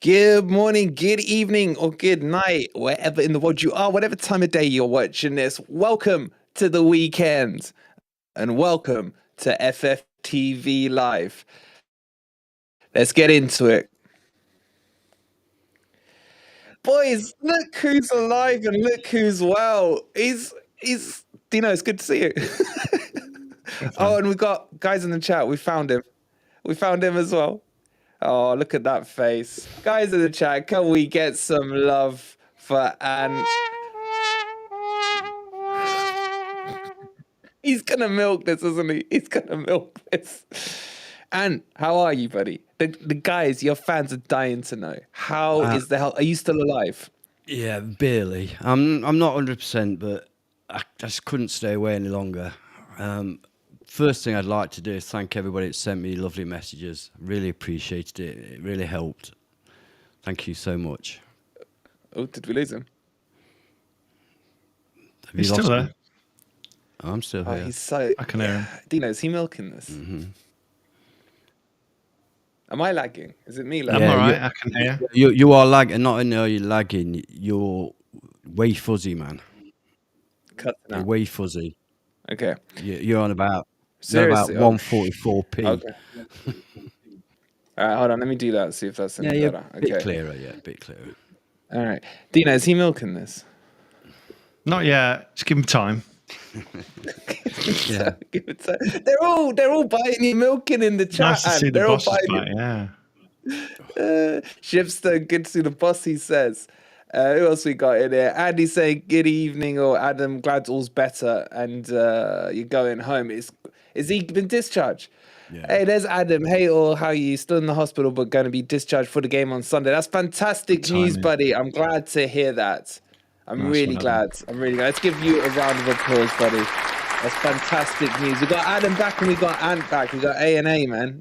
Good morning, good evening, or good night, wherever in the world you are, whatever time of day you're watching this. Welcome to the weekend and welcome to FFTV Live. Let's get into it. Boys, look who's alive and look who's well. Dino, it's good to see you. Oh, and we got guys in the chat. We found him. We found him as well. Oh, look at that face. Guys in the chat, can we get some love for Ant? He's going to milk this, isn't he? He's going to milk this. Ant, how are you, buddy? The guys, your fans are dying to know. How is the hell? Are you still alive? Yeah, barely. I'm not 100%, but I just couldn't stay away any longer. First thing I'd like to do is thank everybody that sent me lovely messages. Really appreciated it. It really helped. Thank you so much. Oh, did we lose him? Have He's you still lost there. him? I'm still Oh, here. he's so... I can hear him. Dino, is he milking this? Mm-hmm. Am I lagging? Is it me I'm lagging? all right. I can hear. You are lagging. Not only are you lagging, you're way fuzzy, man. Cut You're now. way fuzzy. Okay. You're on about... Seriously? About 144p. Okay. All right, hold on. Let me do that. See if that's any Yeah, better. a bit Okay. clearer. Yeah, a bit clearer. All right. Dino, is he milking this? Not yet. Just give him time. Yeah. Give it time. They're all biting you, milking in the chat. Nice to see and the they're all bosses biting back. you. Yeah. Shipstone, good to see the boss, he says. Who else we got in here? Andy saying good evening, or Adam, glad all's better and you're going home. Is he been discharged? Yeah. Hey, there's Adam. Hey, all, how are you? Still in the hospital, but going to be discharged for the game on Sunday. That's fantastic news, buddy. I'm glad to hear that. I'm Nice really one, glad. I'm really glad. Let's give you a round of applause, buddy. That's fantastic news. We got Adam back and we got Ant back. We got A&A, man.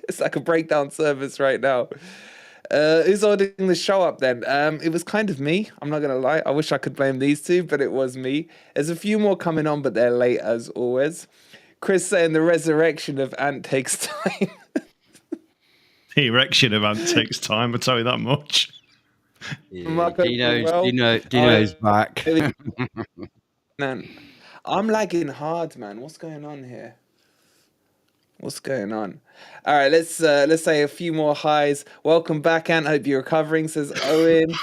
It's like a breakdown service right now. Who's holding the show up then? It was kind of me. I'm not going to lie. I wish I could blame these two, but it was me. There's a few more coming on, but they're late as always. Chris saying the resurrection of Ant takes time. The erection of Ant takes time, I'll tell you that much. Yeah. Marco, Dino's back. Man, I'm lagging hard, man. What's going on here? What's going on? All right, let's say a few more highs. Welcome back, Ant. Hope you're recovering, says Owen.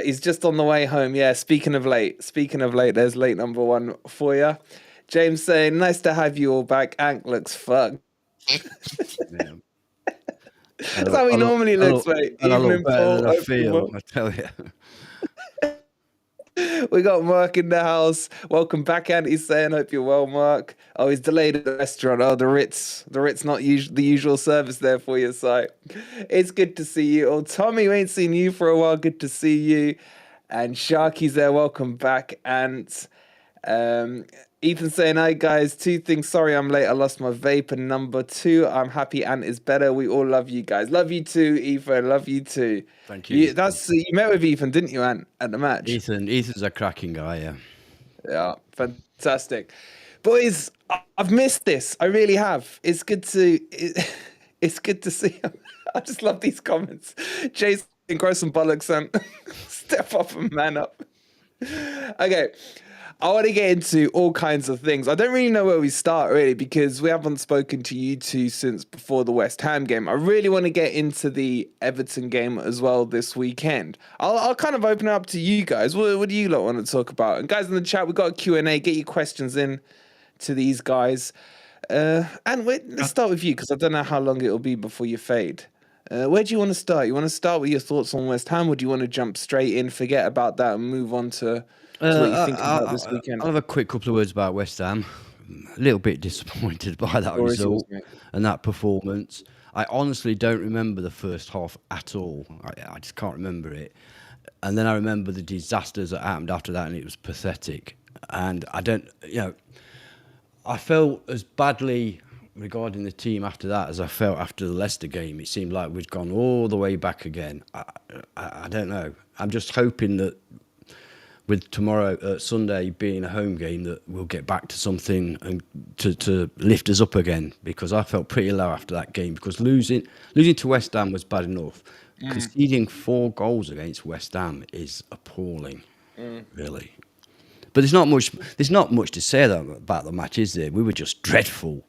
He's just on the way home. Yeah, speaking of late, there's late number one for you. James saying, nice to have you all back. Ant looks fucked. Yeah. That's how he normally looks, mate. And I Even look in better full than I open feel, world. I tell you. We got Mark in the house. Welcome back, Ant. He's saying, hope you're well, Mark. Oh, he's delayed at the restaurant. Oh, the Ritz not the usual service there for your site. It's good to see you. Oh, Tommy, we ain't seen you for a while. Good to see you. And Sharky's there. Welcome back, Ant. Ethan saying, hi guys, two things. Sorry I'm late. I lost my vape. And number two, I'm happy Ant is better. We all love you guys. Love you too, Ethan. Love you too. Thank you. You met with Ethan, didn't you, Ant, at the match? Ethan's a cracking guy, yeah. Yeah, fantastic. Boys, I've missed this. I really have. It's good to see. I just love these comments. Jason, grow some bollocks and step up and man up. Okay. I want to get into all kinds of things. I don't really know where we start, really, because we haven't spoken to you two since before the West Ham game. I really want to get into the Everton game as well this weekend. I'll kind of open it up to you guys. What do you lot want to talk about? And guys in the chat, we've got a Q&A. Get your questions in to these guys. And let's start with you, because I don't know how long it'll be before you fade. Where do you want to start? You want to start with your thoughts on West Ham, or do you want to jump straight in, forget about that, and move on to what you think about this weekend? I'll have a quick couple of words about West Ham. A little bit disappointed by that result and that performance. I honestly don't remember the first half at all. I just can't remember it. And then I remember the disasters that happened after that, and it was pathetic. And I felt as badly regarding the team after that as I felt after the Leicester game. It seemed like we'd gone all the way back again. I don't know. I'm just hoping that with tomorrow, Sunday being a home game, that we'll get back to something and to lift us up again, because I felt pretty low after that game, because losing to West Ham was bad enough. conceding 4 goals against West Ham is appalling, really. But there's not much to say about the match, is there? We were just dreadful,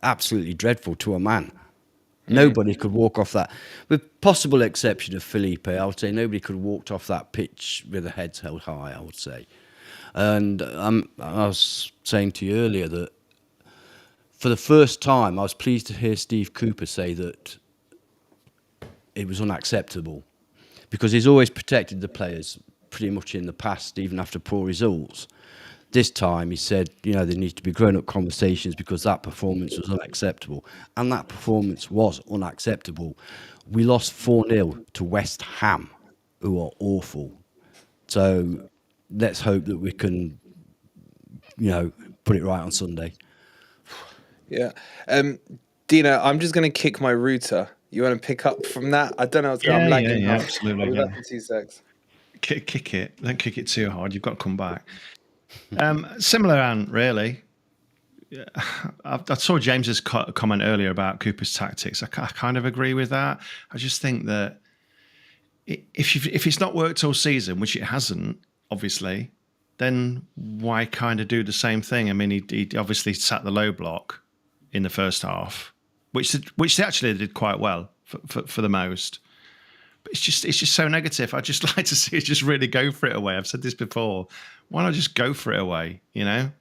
absolutely dreadful to a man. Nobody could walk off that, with possible exception of Felipe. I would say nobody could have walked off that pitch with their heads held high, I would say. And I was saying to you earlier that for the first time, I was pleased to hear Steve Cooper say that it was unacceptable, because he's always protected the players pretty much in the past, even after poor results. This time he said, there needs to be grown-up conversations because that performance was unacceptable. And that performance was unacceptable. We lost 4-0 to West Ham, who are awful. So let's hope that we can, put it right on Sunday. Yeah. Dino, I'm just going to kick my router. You want to pick up from that? I don't know what's going on. I'm lagging. Yeah, absolutely. I'll be back in 2 secs. Kick it. Don't kick it too hard. You've got to come back. Similar, Ant, really. I saw James's comment earlier about Cooper's tactics. I kind of agree with that. I just think that if it's not worked all season, which it hasn't, obviously, then why kind of do the same thing? I mean, he obviously sat the low block in the first half, which they actually did quite well for the most. But it's just so negative. I'd just like to see it just really go for it away. I've said this before. Why not just go for it away? And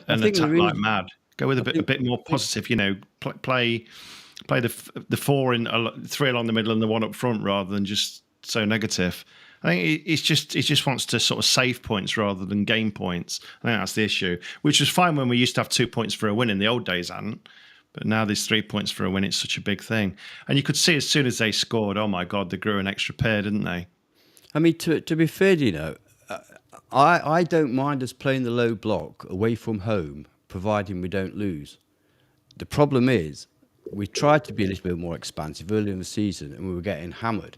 attack like mad. Go with a bit more positive. Play the 4 in 3 along the middle and the 1 up front rather than just so negative. I think he just wants to sort of save points rather than gain points. I think that's the issue, which was fine when we used to have 2 points for a win in the old days, Ant. But now there's 3 points for a win. It's such a big thing. And you could see as soon as they scored, oh my God, they grew an extra pair, didn't they? I mean, to be fair, I don't mind us playing the low block away from home, providing we don't lose. The problem is, we tried to be a little bit more expansive earlier in the season and we were getting hammered.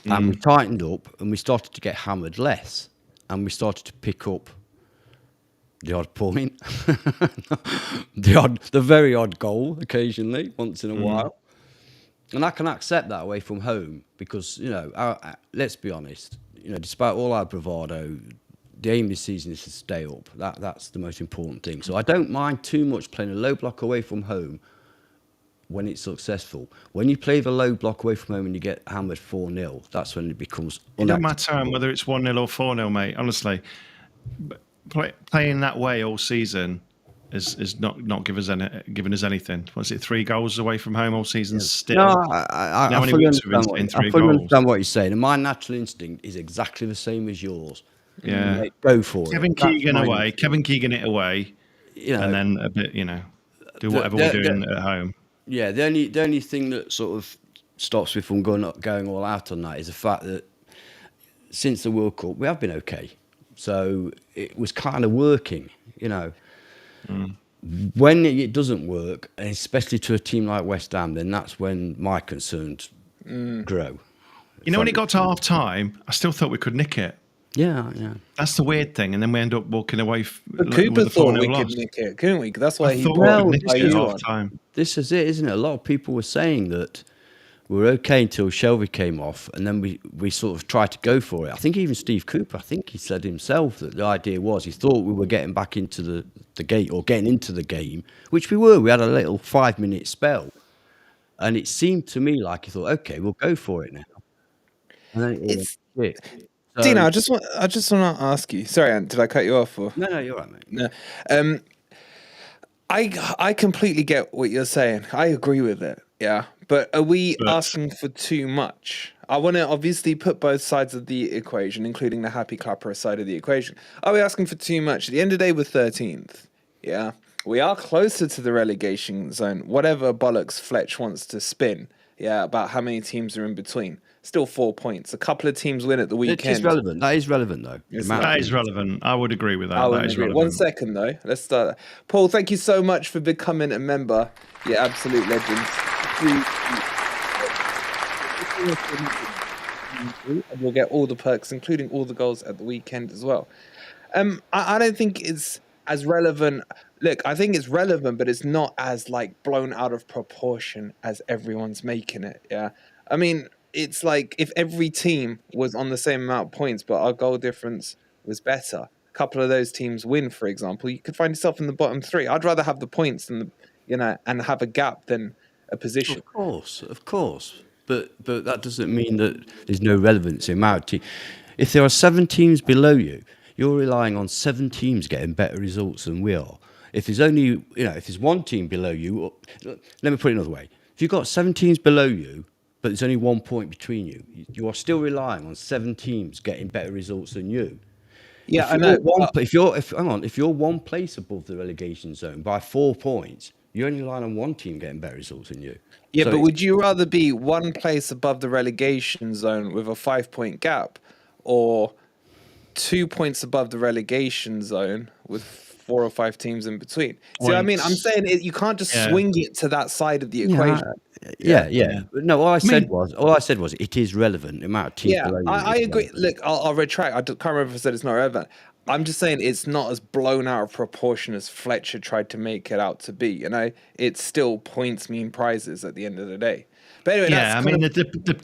And we tightened up and we started to get hammered less. And we started to pick up the odd point, the very odd goal occasionally, once in a while. And I can accept that away from home because, let's be honest, despite all our bravado, the aim this season is to stay up. That's the most important thing. So I don't mind too much playing a low block away from home when it's successful. When you play the low block away from home and you get hammered 4-0, that's when it becomes unacceptable. It doesn't matter whether it's 1-0 or 4-0, mate, honestly. Playing that way all season is not giving us anything. Was it 3 goals away from home all season still? No, I fully understand what you're saying. And my natural instinct is exactly the same as yours. Yeah. Like, go for Kevin Keegan it away, and then a bit, do whatever we're doing at home. Yeah, the only thing that sort of stops me from going all out on that is the fact that since the World Cup, we have been okay. So it was kind of working, When it doesn't work, and especially to a team like West Ham, then that's when my concerns grow. When it got to half time, I still thought we could nick it. Yeah. That's the weird thing, and then we end up walking away. But Cooper thought we could nick it, couldn't we? That's why he thought we could nick it at half time. This is it, isn't it? A lot of people were saying that we were okay until Shelby came off, and then we sort of tried to go for it. I think even Steve Cooper, he said himself that the idea was he thought we were getting back into the gate or getting into the game, which we were. We had a little 5-minute spell, and it seemed to me like he thought, okay, we'll go for it now. And then it's it. So, Dino, I just want to ask you. Sorry, Ant, did I cut you off? Or? No, you're right, mate. No. I completely get what you're saying. I agree with it. Yeah. But are we asking for too much? I want to obviously put both sides of the equation, including the happy clapper side of the equation. Are we asking for too much? At the end of the day, we're 13th. Yeah. We are closer to the relegation zone. Whatever bollocks Fletch wants to spin. Yeah. About how many teams are in between. Still 4 points. A couple of teams win at the weekend. It is relevant. That is relevant, though. That is relevant. I would agree with that. That is relevant. 1 second, though. Let's start. Paul, thank you so much for becoming a member. You're absolute legend. And you'll get all the perks, including all the goals at the weekend as well. I don't think it's as relevant. Look, I think it's relevant, but it's not as like blown out of proportion as everyone's making it. Yeah, I mean, it's like if every team was on the same amount of points, but our goal difference was better. A couple of those teams win, for example, you could find yourself in the bottom three. I'd rather have the points than and have a gap than a position. Of course. But that doesn't mean that there's no relevance in amount of team. If there are 7 teams below you, you're relying on 7 teams getting better results than we are. If there's only, if there's 1 team below you, let me put it another way. If you've got 7 teams below you, but there's only 1 point between you, you are still relying on 7 teams getting better results than you. Yeah, I know. If you're 1 place above the relegation zone by 4 points, you're only relying on 1 team getting better results than you. Yeah, but would you rather be 1 place above the relegation zone with a 5-point gap, or 2 points above the relegation zone with 4 or 5 teams in between? See what I mean? I'm saying you can't just swing it to that side of the equation. Yeah. No, all I said was it is relevant. The amount of teams. Yeah, I agree. Look, I'll retract. I can't remember if I said it's not relevant. I'm just saying it's not as blown out of proportion as Fletcher tried to make it out to be. It's still points mean prizes at the end of the day. But anyway, the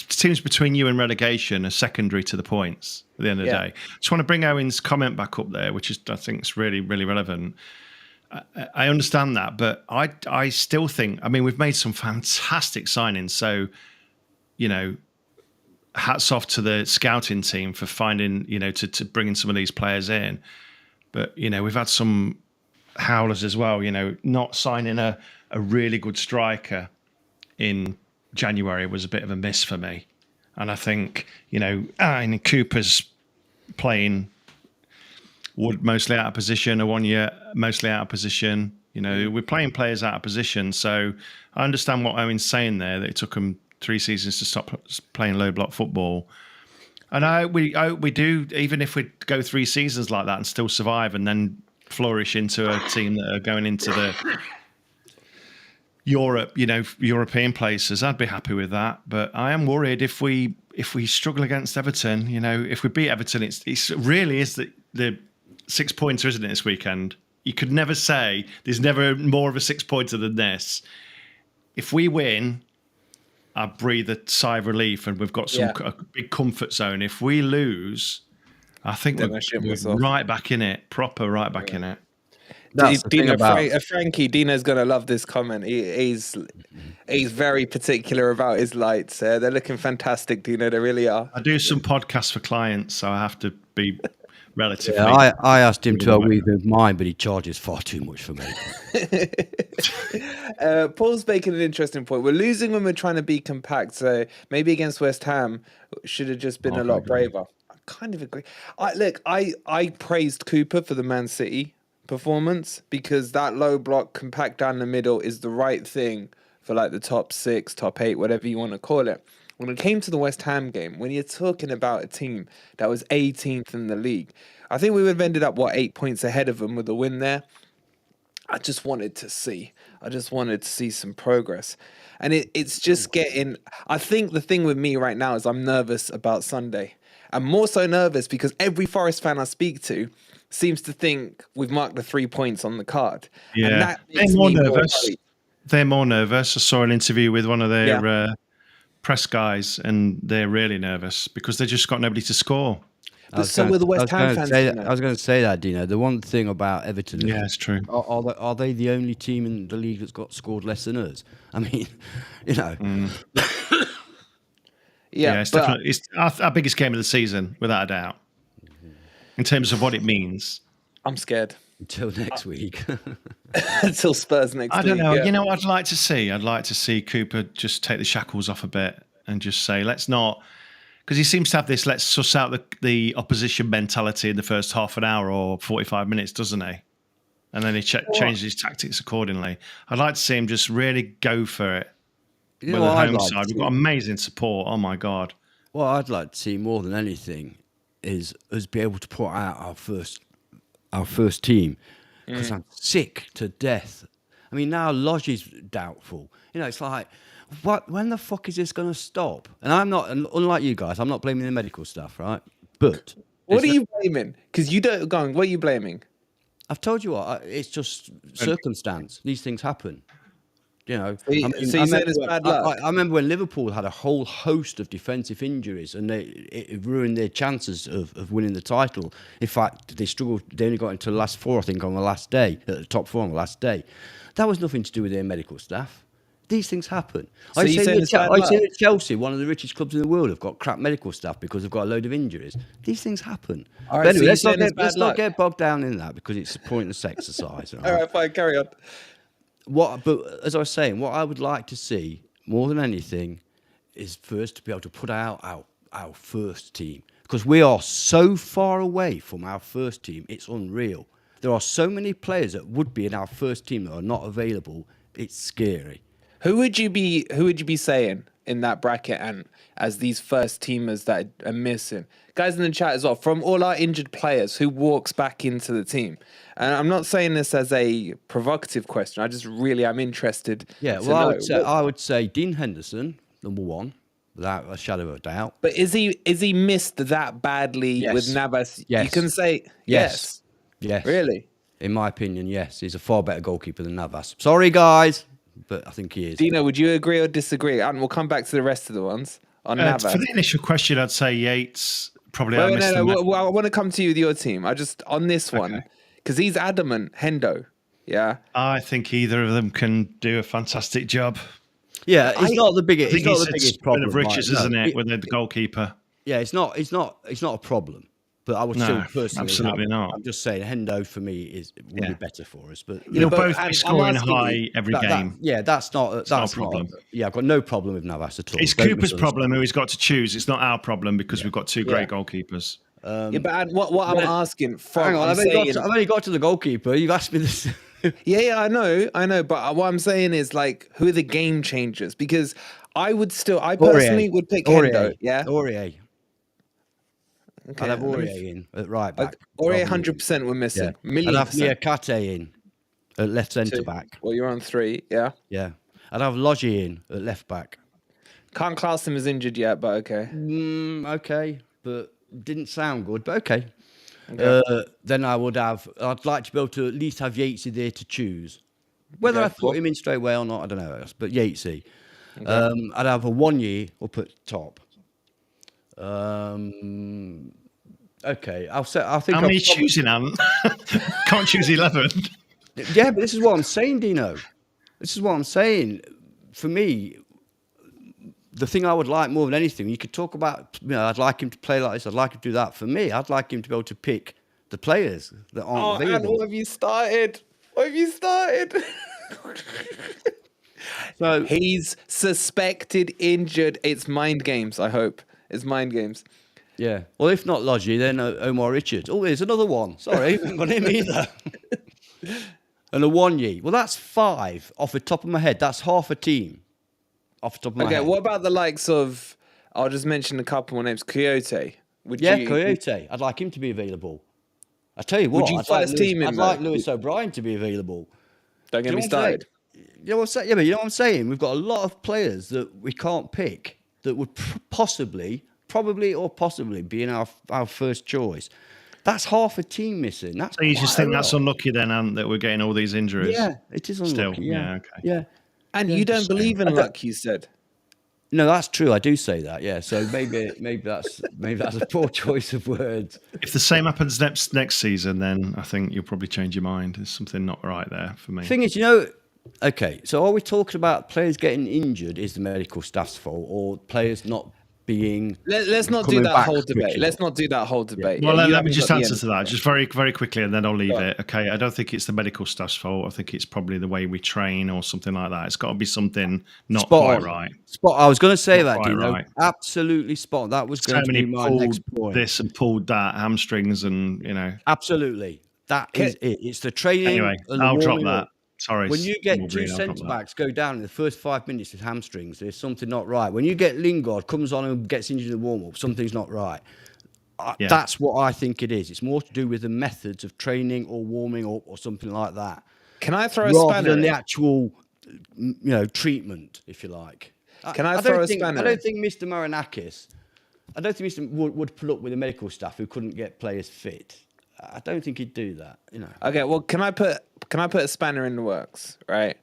teams between you and relegation are secondary to the points at the end of the day. Just want to bring Owen's comment back up there, which I think is really, really relevant. I understand that, but I still think, we've made some fantastic signings. So, hats off to the scouting team for finding, to bringing some of these players in. But, we've had some howlers as well, not signing a really good striker in January was a bit of a miss for me. And I think, Cooper's playing Wood mostly out of position, Awanya mostly out of position. We're playing players out of position. So I understand what Owen's saying there, that it took them 3 seasons to stop playing low block football. And we do, even if we go 3 seasons like that and still survive and then flourish into a team that are going into the European places, I'd be happy with that. But I am worried if we struggle against Everton, if we beat Everton, it's really is the 6-pointer, isn't it, this weekend? You could never say there's never more of a 6-pointer than this. If we win, I breathe a sigh of relief and we've got a big comfort zone. If we lose, I think we're right back in it, proper right back in it. Frankie, Dino's gonna love this comment. He's very particular about his lights. They're looking fantastic, Dino. They really are. I do some podcasts for clients, so I have to be relatively. Yeah, I asked him to with mine, but he charges far too much for me. Paul's making an interesting point. We're losing when we're trying to be compact. So maybe against West Ham, should have just been a lot braver. I kind of agree. I praised Cooper for the Man City performance because that low block compact down the middle is the right thing for like the top 6, top 8, whatever you want to call it. When it came to the West Ham game, when you're talking about a team that was 18th in the league, I think we would have ended up 8 points ahead of them with a win there. I just wanted to see some progress. And it's just getting, I think the thing with me right now is I'm nervous about Sunday. I'm more so nervous because every Forest fan I speak to seems to think we've marked the 3 points on the card. Yeah, and that they're more nervous. They're more nervous. I saw an interview with one of their press guys, and they're really nervous because they just got nobody to score. But so were the West Ham fans. I was going to say that, Dino. The one thing about Everton, it's true. Are they the only team in the league that's got scored less than us? I mean, it's definitely it's our biggest game of the season, without a doubt. In terms of what it means, I'm scared. Until next week. Until Spurs next week. I don't know. You know what I'd like to see? I'd like to see Cooper just take the shackles off a bit and just say, let's not, because he seems to have this let's suss out the opposition mentality in the first half an hour or 45 minutes, doesn't he? And then he changes his tactics accordingly. I'd like to see him just really go for it. With the home side, we've got amazing support. Oh my God. What I'd like to see more than anything is us be able to put out our first team, because I'm sick to death. I mean, now Lodge is doubtful. It's like, when the fuck is this going to stop? And I'm not, unlike you guys, I'm not blaming the medical stuff, right? But what are you blaming? Because you don't go on. What are you blaming? I've told you what. It's just circumstance. These things happen. You know, So you saying it's bad luck? I remember when Liverpool had a whole host of defensive injuries, and it ruined their chances of winning the title. In fact, they struggled. They only got into the last four, I think, on the last day, at the top four on the last day. That was nothing to do with their medical staff. These things happen. So you saying it's bad luck? I say that Chelsea, one of the richest clubs in the world, have got crap medical staff because they've got a load of injuries. These things happen. All right, But anyway, so let's not get bogged down in that because it's a pointless exercise. All right, fine, carry on. But as I was saying, what I would like to see more than anything is first to be able to put out our first team, because we are so far away from our first team. It's unreal. There are so many players that would be in our first team that are not available. It's scary. Who would you be saying in that bracket and as these first teamers that are missing? Guys in the chat as well, from all our injured players, who walks back into the team? And I'm not saying this as a provocative question. I just really am interested. Yeah, to well, know. I would say Dean Henderson, number one, without a shadow of a doubt. But is he missed that badly Yes. with Navas? Yes. You can say yes. Yes. Really? In my opinion, yes. He's a far better goalkeeper than Navas. Sorry, guys, but I think he is. Dino, would you agree or disagree? And we'll come back to the rest of the ones on Navas. For the initial question, I'd say Yates probably. Well, I want to come to you with your team. I just on this one because he's adamant. Hendo, yeah. I think either of them can do a fantastic job. Yeah, it's not the biggest. It's not the It's biggest problem of riches, right? isn't No, it, with the goalkeeper? Yeah, it's not a problem. But I would No, still personally. absolutely not. I'm just saying, Hendo for me would be better for us. But They'll but both I'm be scoring asking high you, every game. that's not a problem. Yeah, I've got no problem with Navas at all. It's Don't Cooper's misunderstand. problem who he's got to choose. It's not our problem because we've got two great goalkeepers. Yeah, but what I'm asking from, Hang on, I'm I've only got to the goalkeeper. You've asked me this. yeah, I know. But what I'm saying is like, who are the game changers? Because I personally would pick Hendo. Yeah, Aurier. okay. I'd have Aurier in at right back. Aurier 100% we're missing. Yeah. I'd have Niakate in at left centre back. Well, you're on 3, yeah. Yeah. I'd have Logie in at left back. Can't class him as injured yet, but okay. Okay, but didn't sound good, but okay. Then I'd like to be able to at least have Yatesy there to choose. Whether I put him in straight away or not, I don't know. But Yatesy. Okay. I'd have a 1 year up at top. Okay, I think. How many choosing, Ant? Can't choose 11. Yeah, but this is what I'm saying, Dino. This is what I'm saying. For me, the thing I would like more than anything, you could talk about, I'd like him to play like this, I'd like him to do that. For me, I'd like him to be able to pick the players that aren't available. And what have you started? So he's suspected injured. It's mind games, I hope. It's mind games. Yeah. Well, if not Logie, then Omar Richards. Oh, there's another one. Sorry, I haven't got him either. And a 1 year. Well, that's 5 off the top of my head. That's half a team off the top of my head. Okay, what about the likes of, I'll just mention a couple more names. Coyote. Coyote. I'd like him to be available. I tell you what, I'd like Lewis O'Brien to be available. Don't get me started. You know what I'm saying? Yeah, but you know what I'm saying? We've got a lot of players that we can't pick that would probably be in our first choice. That's half a team missing. That's so you just think that's unlucky then, Ant, that we're getting all these injuries? Yeah, it is unlucky. Still, yeah, okay. Yeah. And you don't believe in luck, you said. No, that's true. I do say that. Yeah. So maybe that's a poor choice of words. If the same happens next season, then I think you'll probably change your mind. There's something not right there for me. The thing is, okay. So are we talking about players getting injured? Is the medical staff's fault, or players not being? Let's not do that whole debate. Let's not do that whole debate. Well, let me just answer to that, just very, very quickly, and then I'll leave it. Okay, I don't think it's the medical staff's fault. I think it's probably the way we train or something like that. It's got to be something not quite right. I was going to say that, Dino. Right. Absolutely spot on. That was going to be my next point. This and pulled that, hamstrings, and Absolutely, that is it. It's the training. Anyway, I'll drop that. Sorry. When you get two centre backs go down in the first 5 minutes with hamstrings, there's something not right. When you get Lingard comes on and gets injured in the warm up, something's not right. That's what I think it is. It's more to do with the methods of training or warming up or something like that. Can I throw a spanner? Rather than the actual, treatment, if you like. Can I throw a spanner? I don't think Mr. Marinakis, would put up with the medical staff who couldn't get players fit. I don't think he'd do that. Okay, well, can I put a spanner in the works, right?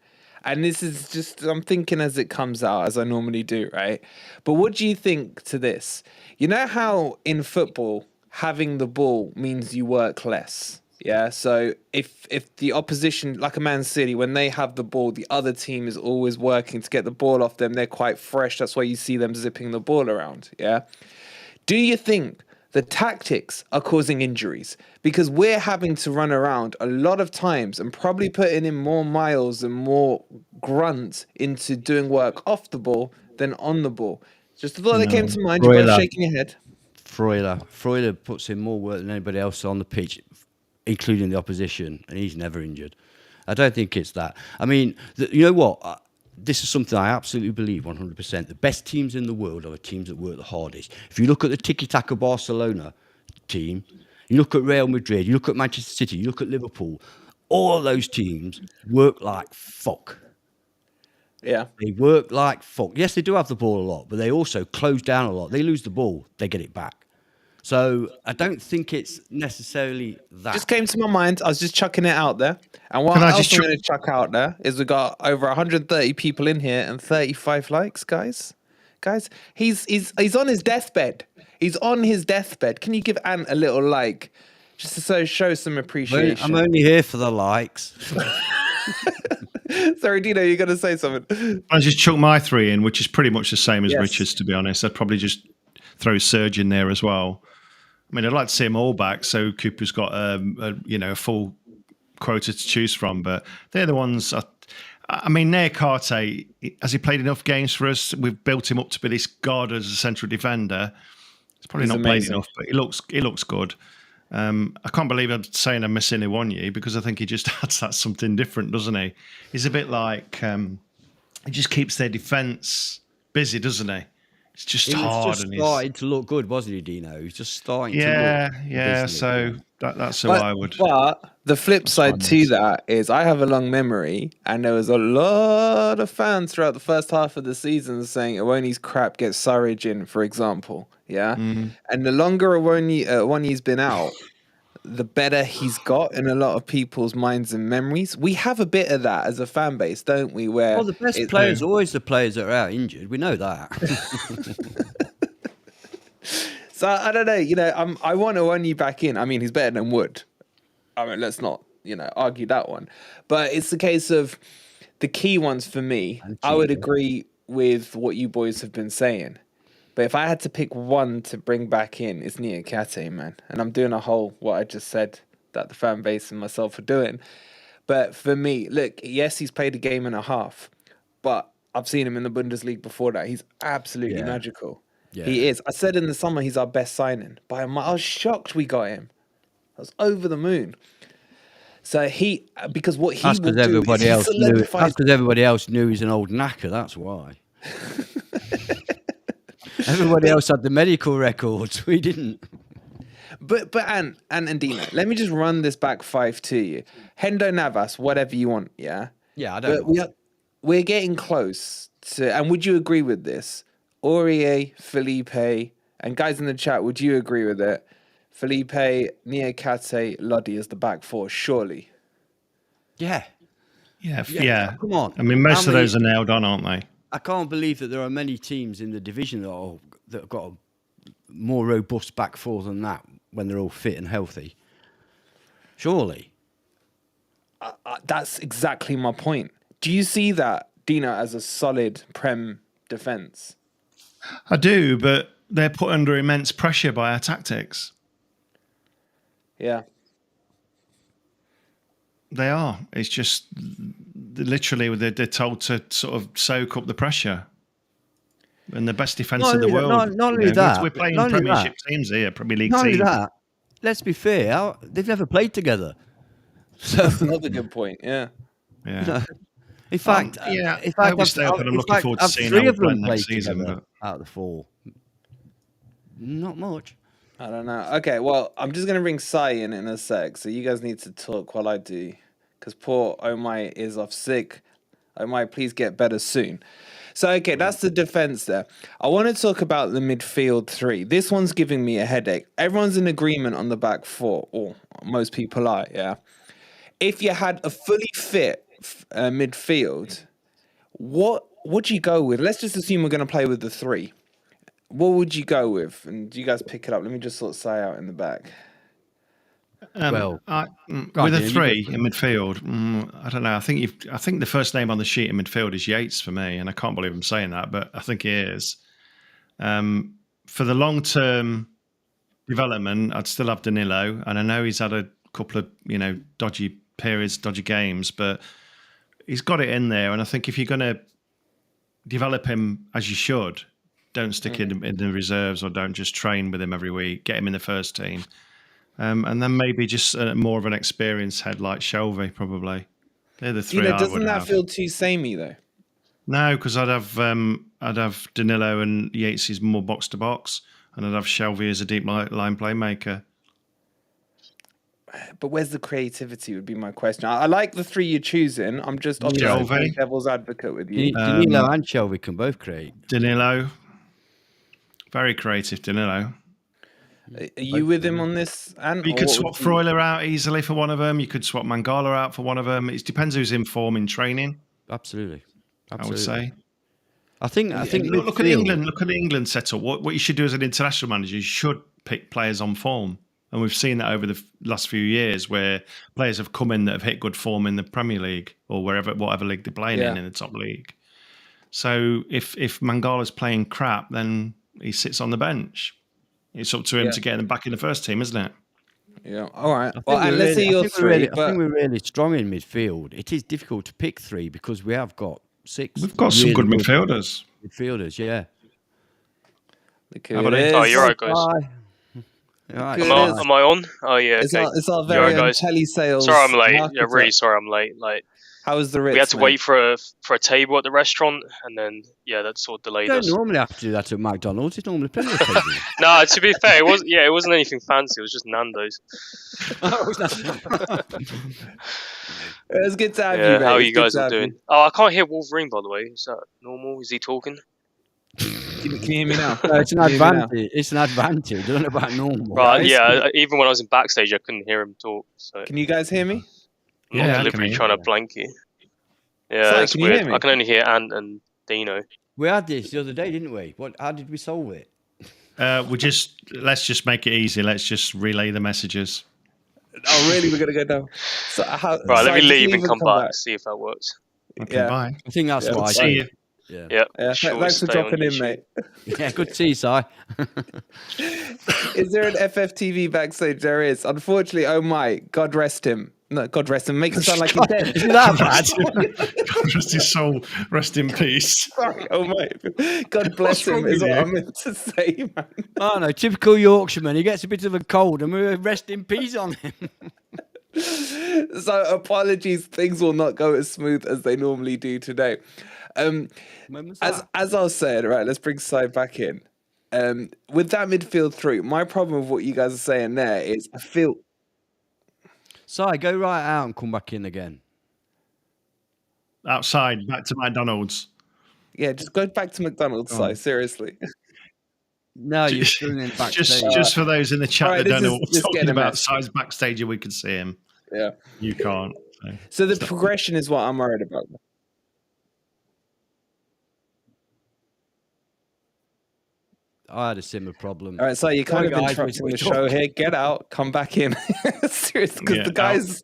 And this is just, I'm thinking as it comes out, as I normally do, right? But what do you think to this? You know how in football, having the ball means you work less? Yeah, so if the opposition, like a Man City, when they have the ball, the other team is always working to get the ball off them. They're quite fresh. That's why you see them zipping the ball around, yeah? Do you think the tactics are causing injuries? Because we're having to run around a lot of times and probably putting in more miles and more grunt into doing work off the ball than on the ball. Just a thought that came to mind. You're both shaking your head. Freuler puts in more work than anybody else on the pitch, including the opposition, and he's never injured. I don't think it's that. I mean, you know what? This is something I absolutely believe 100%. The best teams in the world are the teams that work the hardest. If you look at the tiki-taka Barcelona team, you look at Real Madrid, you look at Manchester City, you look at Liverpool, all of those teams work like fuck. Yeah. They work like fuck. Yes, they do have the ball a lot, but they also close down a lot. They lose the ball, they get it back. So I don't think it's necessarily that. Just came to my mind. I was just chucking it out there. And what else I'm going to chuck out there is we got over 130 people in here and 35 likes, guys. Guys, he's on his deathbed. He's on his deathbed. Can you give Ant a little like, just to show some appreciation? I'm only here for the likes. Sorry, Dino, you're going to say something. I just chuck my 3 in, which is pretty much the same as Richard's, to be honest. I'd probably just throw Serge in there as well. I mean, I'd like to see them all back, so Cooper's got a full quota to choose from. But they're the ones. I mean, Niakate, has he played enough games for us? We've built him up to be this god as a central defender. He's probably not played enough, but he looks good. I can't believe I'm saying I'm missing Iwanyi because I think he just adds that something different, doesn't he? He's a bit like he just keeps their defence busy, doesn't he? It's just hard. He was just starting to look good, wasn't he, Dino? He's just starting to look. Yeah. So that's who I would. But the flip side to that is I have a long memory, and there was a lot of fans throughout the first half of the season saying Iwoni's crap, gets Surridge in, for example. Yeah. Mm-hmm. And the longer Iwoni's been out, the better he's got in a lot of people's minds and memories. We have a bit of that as a fan base, don't we? Where the best players are always the players that are out injured. We know that. So I don't know. I want Iwoni back in. I mean, he's better than Wood. I mean, let's not argue that one. But it's the case of the key ones for me. I would agree with what you boys have been saying. But if I had to pick one to bring back in, it's Niakate, man. And I'm doing what I just said that the fan base and myself are doing. But for me, look, yes, he's played a game and a half, but I've seen him in the Bundesliga before that. He's absolutely magical. Yeah. He is. I said in the summer he's our best signing. I was shocked we got him. I was over the moon. So because what he that's because everybody else knew. That's because everybody else knew he's an old knacker. That's why. Everybody else had the medical records. We didn't. But Ant and Dino, let me just run this back 5 to you. Hendo Navas, whatever you want, yeah? Yeah, I don't know. We're getting close to, and would you agree with this? Aurier, Felipe, and guys in the chat, would you agree with it? Felipe, Niakate, Lodi as the back 4, surely. Yeah. Come on. I mean, most of those are nailed on, aren't they? I can't believe that there are many teams in the division that have got a more robust back 4 than that when they're all fit and healthy. Surely. That's exactly my point. Do you see that, Dino, as a solid Prem defence? I do, but they're put under immense pressure by our tactics. Yeah. They are. It's just literally they're told to sort of soak up the pressure. And the best defence in the world. Not only that. We're playing Premiership teams here, Premier League teams. Not only that. Let's be fair. They've never played together. So that's another good point. Yeah. In fact, I will stay up and I'm looking forward to seeing how we play next season. But out of the 4, not much. I don't know. Okay, well, I'm just going to bring Sai in a sec, so you guys need to talk while I do, because poor Omai is off sick. Omai, please get better soon. So, okay, that's the defense there. I want to talk about the midfield three. This one's giving me a headache. Everyone's in agreement on the back four, or most people are, yeah. If you had a fully fit midfield, what would you go with? Let's just assume we're going to play with the three. What would you go with? And do you guys pick it up? Let me just sort of say out in the back. With a three in midfield, I don't know. I think the first name on the sheet in midfield is Yates for me, and I can't believe I'm saying that, but I think he is. For the long-term development, I'd still have Danilo, and I know he's had a couple of dodgy periods, dodgy games, but he's got it in there. And I think if you're going to develop him as you should, don't stick him in the reserves or don't just train with him every week. Get him in the first team. And then maybe just more of an experienced head like Shelvey, probably. They're the three. Doesn't that feel too samey though? No, because I'd have Danilo and Yates is more box to box, and I'd have Shelvey as a deep line playmaker. But where's the creativity? Would be my question. I like the three you're choosing. I'm just obviously devil's advocate with you. Danilo and Shelvey can both create. Danilo, very creative. Danilo. Are you with him on this? And you could swap Freuler out easily for one of them. You could swap Mangala out for one of them. It depends who's in form in training. Absolutely. I would say. I think. Look at England. Look at the England setup. What you should do as an international manager, you should pick players on form, and we've seen that over the last few years, where players have come in that have hit good form in the Premier League or whatever league they're playing in the top league. So if Mangala's playing crap, then he sits on the bench. It's up to him to get them back in the first team, isn't it? Yeah. All right. Well, and let's see your three. I think we're really strong in midfield. It is difficult to pick three because we have got six. We've got some good midfielders. Midfielders, yeah. Oh, you're right, guys. Right. Am I on? Oh, yeah. Okay. It's our very own telesales. Sorry, I'm late. Yeah, really sorry, I'm late. How was the Ritz? We had to wait for a table at the restaurant, and then that sort of delayed us. You don't normally have to do that at McDonald's. It's normally plenty of tables. No, to be fair, it wasn't anything fancy. It was just Nando's. It was good to have you, mate. How are you guys all doing? Oh, I can't hear Wolverine, by the way. Is that normal? Is he talking? Can you hear me now? No, it's an advantage. It's an advantage. I don't know about normal. Right, yeah. Even when I was in backstage, I couldn't hear him talk. So. Can you guys hear me? I'm not deliberately trying to blank you. Yeah, Sorry, that's weird. I can only hear Ant and Dino. We had this the other day, didn't we? How did we solve it? Let's just make it easy. Let's just relay the messages. Oh, really? We're gonna go down. Let me leave and come back. See if that works. Okay, bye. I think that's why. See you. Yeah. Thanks for dropping in, mate. Yeah, good to see you, Si. Is there an FFTV backstage? There is. Unfortunately, oh my, God rest him. No, God rest him. Make him sound like he's dead. Isn't that bad? God rest his soul. Rest in peace. Sorry, oh my. God bless him is what I meant to say, man. Oh no, typical Yorkshireman. He gets a bit of a cold and we rest in peace on him. So apologies, things will not go as smooth as they normally do today. As I said, right, let's bring Si back in. With that midfield three, my problem with what you guys are saying there is I feel... Si, go right out and come back in again. Outside, back to McDonald's. Yeah, just go back to McDonald's, Si, seriously. No, you're still in backstage. Just for those in the chat that don't know what we're talking about, Si's backstage, we can see him. Yeah. You can't. So the progression is what I'm worried about. I had a similar problem. All right, so you're kind of interrupting the show here. Get out, come back in. Seriously, because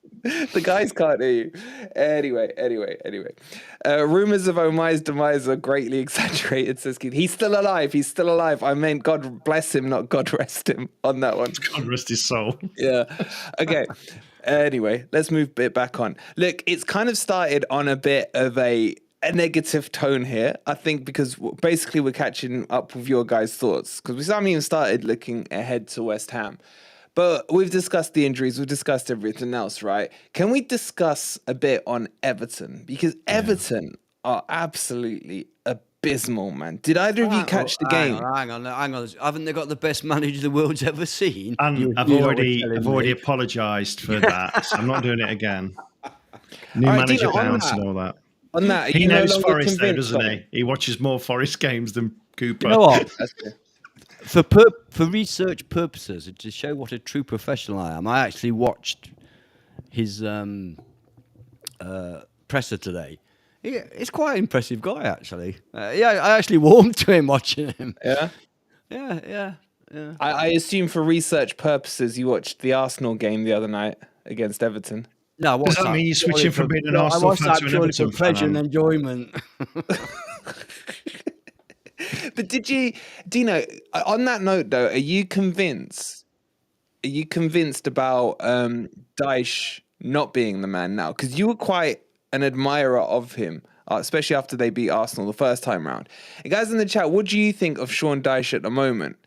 the guys can't hear you. Anyway. Rumors of Omai's demise are greatly exaggerated, says Keith. He's still alive. I meant God bless him, not God rest him on that one. God rest his soul. Yeah. Okay. Anyway, let's move a bit back on. Look, it's kind of started on a bit of a negative tone here, I think, because basically we're catching up with your guys' thoughts, because we haven't even started looking ahead to West Ham. But we've discussed the injuries, we've discussed everything else, right? Can we discuss a bit on Everton? Because Everton are absolutely abysmal, man. Did either of you catch the game? Hang on. Haven't they got the best manager the world's ever seen? And I've already apologised for that, so I'm not doing it again. New manager bounce and all that. On that, are He you no knows longer Forest, though, convinced, doesn't Tom? he? He watches more Forest games than Cooper. You know what? That's good. For research purposes, to show what a true professional I am, I actually watched his presser today. He's quite an impressive guy, actually. Yeah, I actually warmed to him watching him. Yeah. Yeah. I assume for research purposes, you watched the Arsenal game the other night against Everton. No, Does that mean you're switching from being an Arsenal fan to an Everton fan? pleasure and enjoyment. But Dino, on that note though, are you convinced about Dyche not being the man now? Because you were quite an admirer of him, especially after they beat Arsenal the first time round. And guys in the chat, what do you think of Sean Dyche at the moment?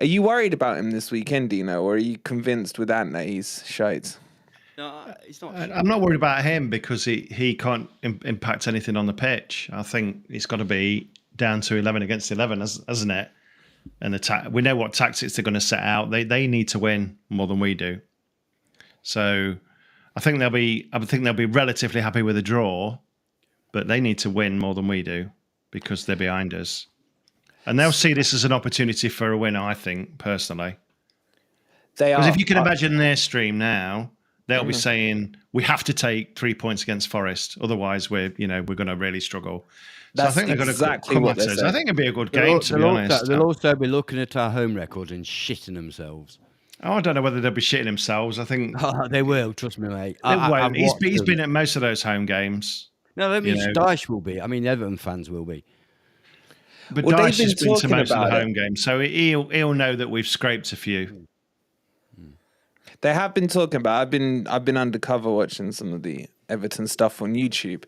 Are you worried about him this weekend, Dino, or are you convinced with Ant that he's shite? No, it's not. I'm not worried about him because he can't impact anything on the pitch. I think it's got to be down to 11 against 11, hasn't it? And we know what tactics they're going to set out. They need to win more than we do. So I think they'll be relatively happy with a draw, but they need to win more than we do because they're behind us. And they'll see this as an opportunity for a win, I think, personally. Because if you can imagine their stream now, they'll be saying we have to take 3 points against Forest, otherwise we're going to really struggle. So I think they're going to come at us. I think it'll be a good game, to be honest. They'll also be looking at our home record and shitting themselves. Oh, I don't know whether they'll be shitting themselves. I think they will. Trust me, mate. They won't. He's been at most of those home games. No, that means Dyche will be. I mean, Everton fans will be. But Dyche has been to most of the home games, so he'll know that we've scraped a few. They have been talking about. I've been undercover watching some of the Everton stuff on YouTube.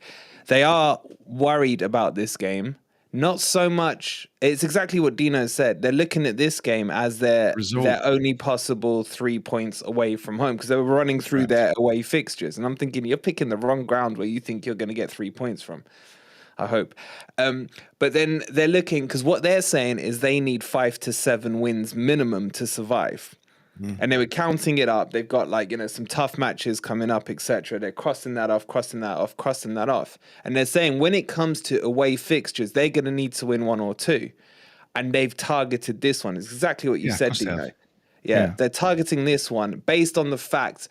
They are worried about this game. Not so much. It's exactly what Dino said. They're looking at this game as their only possible 3 points away from home because they were running through their away fixtures. And I'm thinking you're picking the wrong ground where you think you're going to get 3 points from. I hope. But then they're looking because what they're saying is they need 5 to 7 wins minimum to survive. And they were counting it up. They've got some tough matches coming up, etc. They're crossing that off. And they're saying when it comes to away fixtures, they're going to need to win 1 or 2. And they've targeted this one. It's exactly what you said, Dino. Yeah, they're targeting this one based on the fact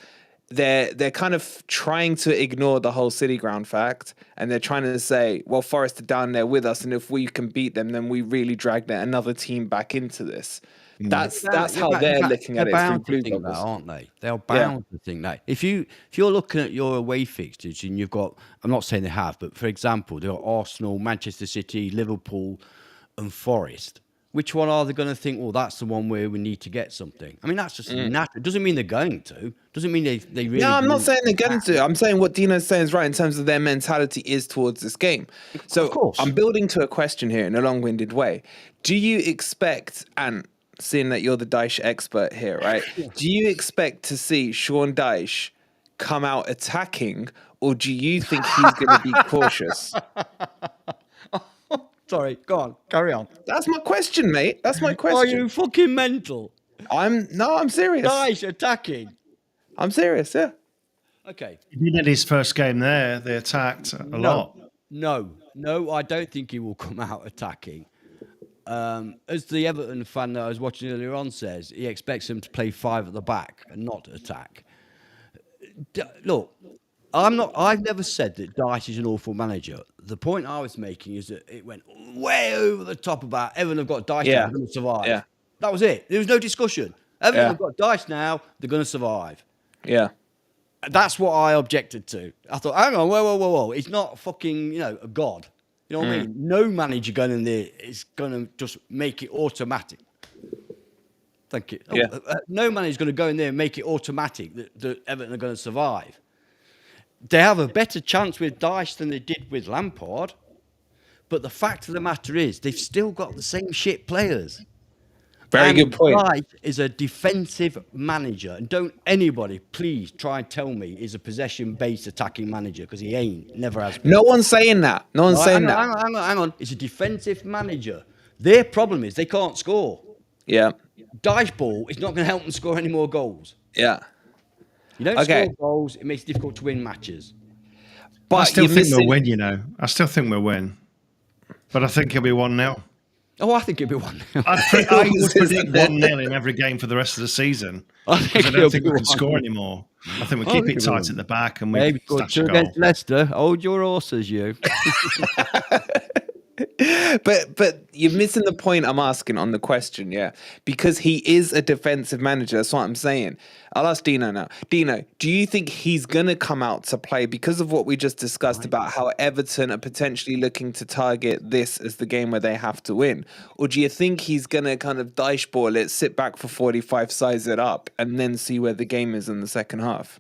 they're kind of trying to ignore the whole City Ground fact. And they're trying to say, well, Forest are down there with us. And if we can beat them, then we really drag another team back into this. That's how they're looking at it through blue goggles, aren't they? They are bound to think that. If you're looking at your away fixtures and you've got, I'm not saying they have, but for example, they've got Arsenal, Manchester City, Liverpool, and Forest. Which one are they going to think? Well, that's the one where we need to get something. I mean, that's just natural. It doesn't mean they're going to. Doesn't mean they really. No, I'm not saying they're going to. I'm saying what Dino's saying is right in terms of their mentality is towards this game. So of course. I'm building to a question here in a long-winded way. Do you expect and seeing that you're the Dyche expert here, right? Do you expect to see Sean Dyche come out attacking, or do you think he's going to be cautious? Sorry, go on, carry on. That's my question, mate. That's my question. Are you fucking mental? I'm serious. Dyche attacking. I'm serious, yeah. Okay. He did his first game there. They attacked a lot. No, I don't think he will come out attacking. As the Everton fan that I was watching earlier on says, he expects them to play 5 at the back and not attack. Look, I've never said that Dyche is an awful manager. The point I was making is that it went way over the top about Everton have got Dyche now, they're going to survive. Yeah. That was it. There was no discussion. Everton have got Dyche now, they're going to survive. Yeah. That's what I objected to. I thought, hang on, whoa. It's not fucking, a god. You know what I mean? No manager going in there is going to just make it automatic. Thank you. Yeah. No manager is going to go in there and make it automatic that Everton are going to survive. They have a better chance with Dyche than they did with Lampard. But the fact of the matter is, they've still got the same shit players. Very good point. Dyche is a defensive manager. And don't anybody, please, try and tell me he's a possession-based attacking manager, because he ain't. Never has been. No one's saying that. No one's saying that. Hang on. He's a defensive manager. Their problem is they can't score. Yeah. Dyche ball is not going to help them score any more goals. Yeah. You don't score goals, it makes it difficult to win matches. But I still you're think missing. we'll win. I still think we'll win, but I think it'll be 1-0. Oh, I think it'll be 1-0. I would predict 1-0 in every game for the rest of the season. I think I don't it'll think be we can 1-0. score anymore. I think we I keep think it it'll be tight at the back and we Maybe good stash a two goal. against Leicester. Hold your horses, you. But you're missing the point I'm asking on the question, yeah. Because he is a defensive manager. That's what I'm saying. I'll ask Dino now. Dino, do you think he's gonna come out to play because of what we just discussed about how Everton are potentially looking to target this as the game where they have to win? Or do you think he's gonna kind of Dyche ball it, sit back for 45, size it up, and then see where the game is in the second half?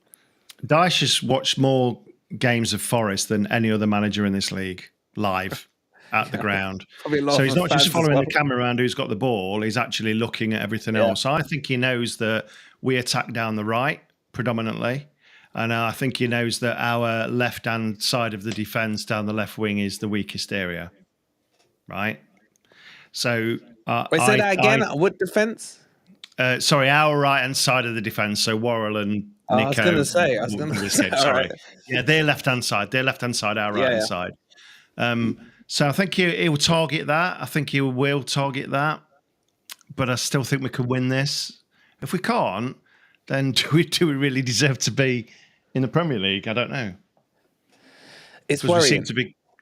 Dyche has watched more games of Forest than any other manager in this league live at the ground. Probably a lot So of he's not just fans as following well. the camera around who's got the ball, he's actually looking at everything else. So I think he knows that we attack down the right predominantly. And I think he knows that our left-hand side of the defence down the left wing is the weakest area. Right? So Wait, say that again. What defence? sorry, our right-hand side of the defence. So Worrell and Nico. I was going to say. Sorry. Yeah, their left-hand side. Their left-hand side, our right-hand side. So I think he will target that. I think he will target that. But I still think we could win this. If we can't, then do we really deserve to be in the Premier League? I don't know. It's worrying.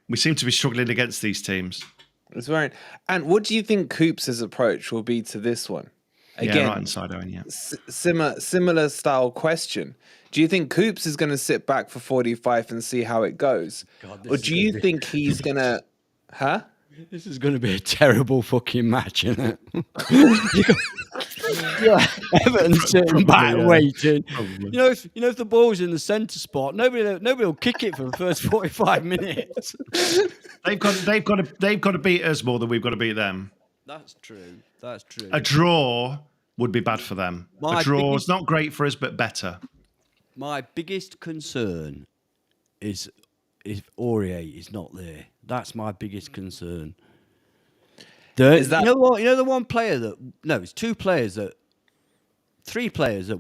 We seem to be struggling against these teams. It's worrying. And what do you think Coops' approach will be to this one? Again, right inside Owen, yeah. Similar style question. Do you think Coops is going to sit back for 45 and see how it goes? Or do you think he's going to... Huh? This is going to be a terrible fucking match, isn't it? Everton sitting back waiting. You know, if the ball's in the centre spot, nobody will kick it for the first 45 minutes. They've got to beat us more than we've got to beat them. That's true. That's true. A draw would be bad for them. A draw is not great for us, but better. My biggest concern is if Aurier is not there. That's my biggest concern. You know what? You know the one player that... No, it's three players that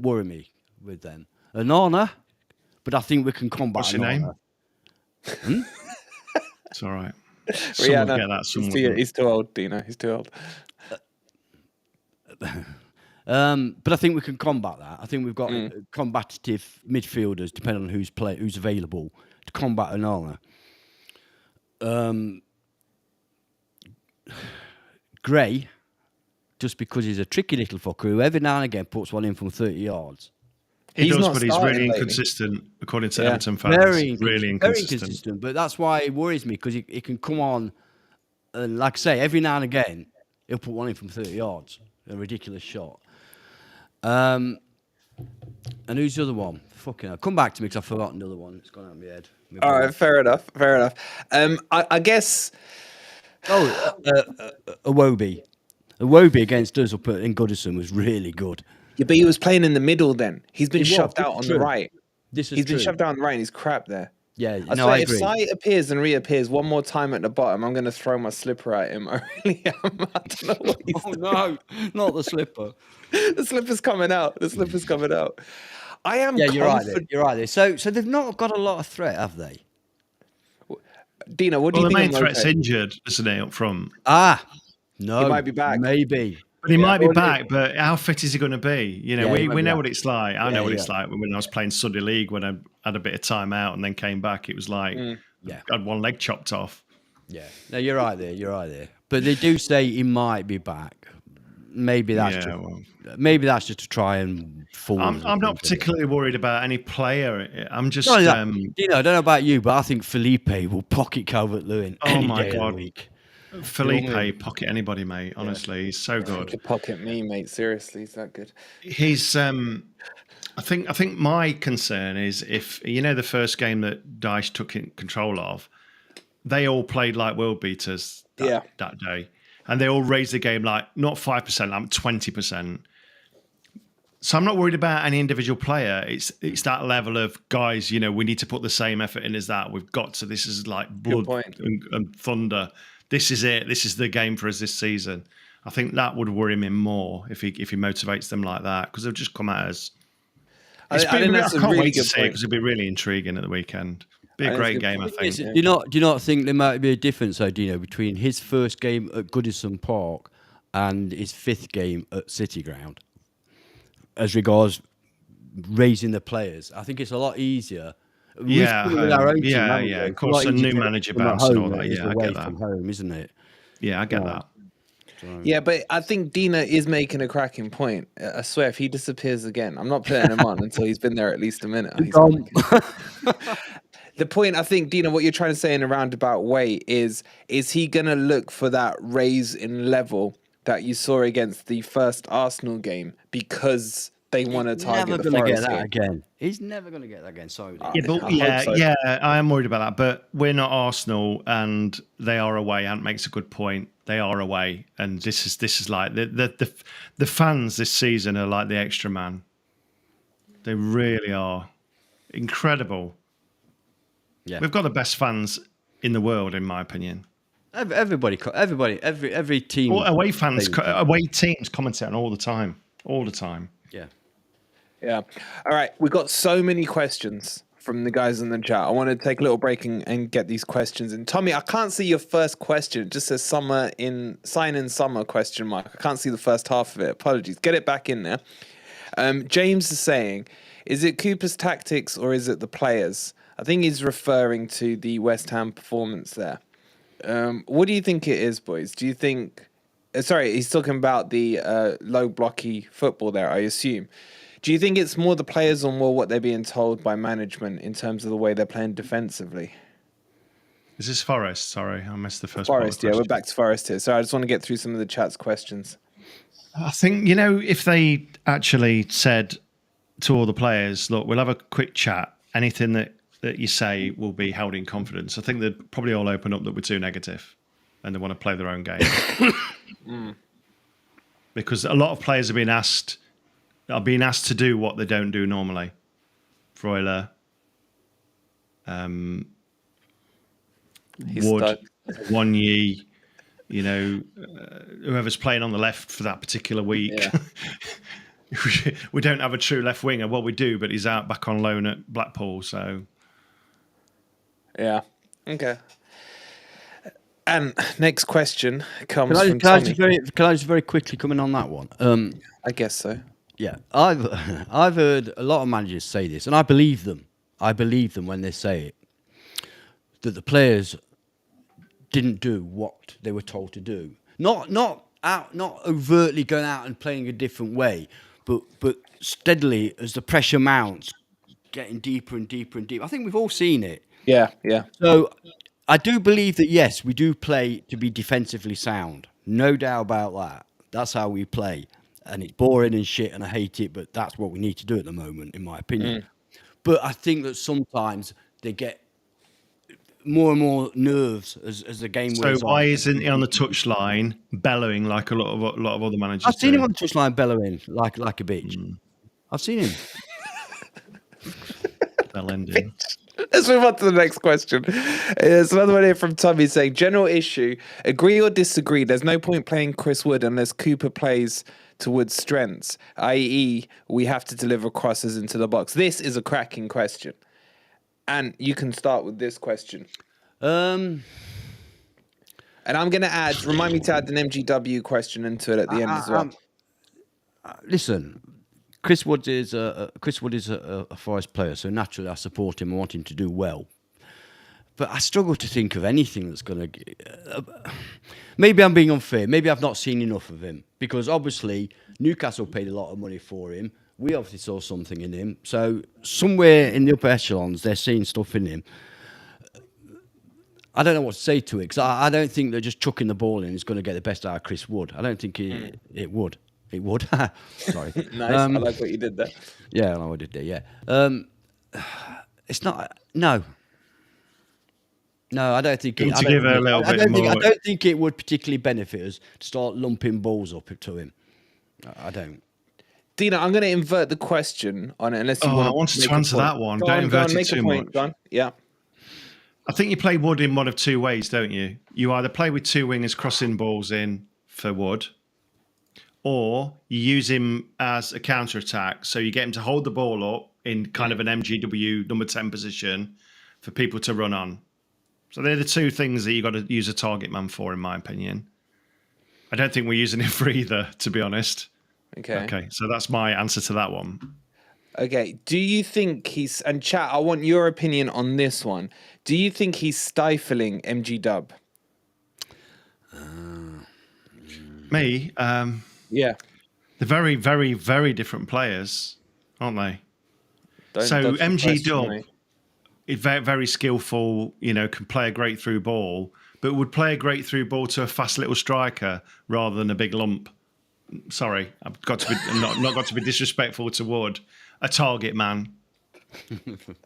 worry me with them. Onana, but I think we can combat What's your Onana. name? It's all right. Someone get that. He's too old, Dino. He's too old. But I think we can combat that. I think we've got combative midfielders, depending on who's available, to combat Onana. Gray, just because he's a tricky little fucker who every now and again puts one in from 30 yards. He does, but he's really inconsistent, according to Everton fans. Really inconsistent. But that's why it worries me, because he can come on, and like I say, every now and again, he'll put one in from 30 yards. A ridiculous shot. And who's the other one? Fucking hell. Come back to me, because I've forgotten the other one. It's gone out of my head. All right, fair enough. I guess... Iwobi. Iwobi against us up in Goodison was really good. Yeah, but he was playing in the middle then. He's been shoved out on the right. He's been shoved out on the right and he's crap there. Yeah, I agree. If Sai appears and reappears one more time at the bottom, I'm going to throw my slipper at him. I really am. I don't know what he's doing. No, not the slipper. The slipper's coming out. I am you're right there. You're right there. So they've not got a lot of threat, have they? Dino, what do you think? The main threat's injured, isn't he, up front? No. He might be back. Maybe. But he might be back, but how fit is he going to be? You know, we know what it's like. I know what it's like when I was playing Sunday League, when I had a bit of time out and then came back. It was like I had one leg chopped off. Yeah. No, you're right there. But they do say he might be back. Maybe that's just to try and fool. I'm not particularly worried about any player. I'm just... I don't know about you, but I think Felipe will pocket Calvert-Lewin any day of the week. Felipe pocket anybody, mate. Honestly, he's so good. He could pocket me, mate. Seriously, he's that good. He's. I think my concern is if the first game that Dyche took control of, they all played like world beaters that day, and they all raised the game like not 5%, like 20%. So I'm not worried about any individual player. It's that level of guys. We need to put the same effort in as that. We've got to. This is like blood and thunder. This is it. This is the game for us this season. I think that would worry me more if he motivates them like that, because they've just come at us. I can't wait to see it, because it'll be really intriguing at the weekend. Be a great game, I think. Do you not think there might be a difference, though, Dino, between his first game at Goodison Park and his 5th game at City Ground, as regards raising the players? I think it's a lot easier. Yeah, with our own team, yeah. haven't we? Of It's course, lot a new easier manager from at bounce and home all than that. it is Yeah, I away get that. from home, isn't it? Yeah, I get that. Yeah, but I think Dina is making a cracking point. I swear, if he disappears again, I'm not putting him on until he's been there at least a minute. The point, I think, Dina, what you're trying to say in a roundabout way is he going to look for that raise in level that you saw against the first Arsenal game because they want to target the Forest game? Again. He's never going to get that again. Sorry. Yeah, but I am worried about that. But we're not Arsenal, and they are away. Ant makes a good point. They are away, and this is like the fans this season are like the extra man. They really are incredible. Yeah, we've got the best fans in the world, in my opinion. Every team. Well, away teams commentate on all the time. Yeah. Yeah. All right. We got so many questions from the guys in the chat. I want to take a little break and get these questions in. Tommy, I can't see your first question. It just says sign in summer question mark. I can't see the first half of it. Apologies. Get it back in there. James is saying, is it Cooper's tactics or is it the players? I think he's referring to the West Ham performance there. What do you think it is, boys? Do you think... sorry, he's talking about the low blocky football there, I assume. Do you think it's more the players or more what they're being told by management in terms of the way they're playing defensively? Is this Forest? Sorry, I missed the first Forest, part. Yeah, we're back to Forest here. So I just want to get through some of the chat's questions. I think, if they actually said to all the players, look, we'll have a quick chat, anything that you say will be held in confidence, I think they'd probably all open up that we're too negative and they want to play their own game. Because a lot of players are being asked to do what they don't do normally. Freuler, Wood, Wanyi, whoever's playing on the left for that particular week. Yeah. We don't have a true left winger. Well, we do, but he's out back on loan at Blackpool. So, yeah, okay. And next question comes from Tommy. Can I just very quickly come in on that one? I guess so. Yeah, I've heard a lot of managers say this, and I believe them. I believe them when they say it. That the players didn't do what they were told to do. Not overtly going out and playing a different way, but steadily as the pressure mounts, getting deeper and deeper and deeper. I think we've all seen it. Yeah. So I do believe that, yes, we do play to be defensively sound. No doubt about that. That's how we play. And it's boring and shit, and I hate it, but that's what we need to do at the moment, in my opinion. But I think that sometimes they get more and more nerves as the game wears on. So why isn't he on the touchline bellowing like a lot of other managers? I've seen him on the touchline bellowing like a bitch. I've seen him. Bell ending. Let's move on to the next question. There's another one here from Tommy saying, general issue, agree or disagree, there's no point playing Chris Wood unless Cooper plays to Wood's strengths, i.e. we have to deliver crosses into the box. This is a cracking question. And you can start with this question. And I'm going to remind me to add an MGW question into it at the end as well. Listen, Chris Wood is a Forest player, so naturally I support him. I want him to do well. But I struggle to think of anything that's going to... maybe I'm being unfair. Maybe I've not seen enough of him. Because obviously, Newcastle paid a lot of money for him. We obviously saw something in him. So somewhere in the upper echelons, they're seeing stuff in him. I don't know what to say to it, because I don't think that just chucking the ball in is going to get the best out of Chris Wood. I don't think it would. It would. Sorry. Nice. I like what you did there. Yeah, I like what I did there, yeah. It's not... No. No, I don't think it... I don't think it would particularly benefit us to start lumping balls up to him. I don't. Dina, I'm going to invert the question on it unless you want to... I wanted to answer that one. Don't invert it too much. Go on. Yeah. I think you play Wood in one of two ways, don't you? You either play with two wingers crossing balls in for Wood, or you use him as a counter-attack. So you get him to hold the ball up in kind of an MGW number 10 position, for people to run on. So they're the two things that you got to use a target man for, in my opinion. I don't think we're using it for either, to be honest. Okay, so that's my answer to that one. Okay, do you think he's, and chat, I want your opinion on this one. Do you think he's stifling MG Dub? Me? Yeah. They're very, very, very different players, aren't they? So dodge the MG question, Dub mate. is very, very skillful, can play a great through ball, but would play a great through ball to a fast little striker rather than a big lump. Sorry, I've got to be not got to be disrespectful to Wood. A target man.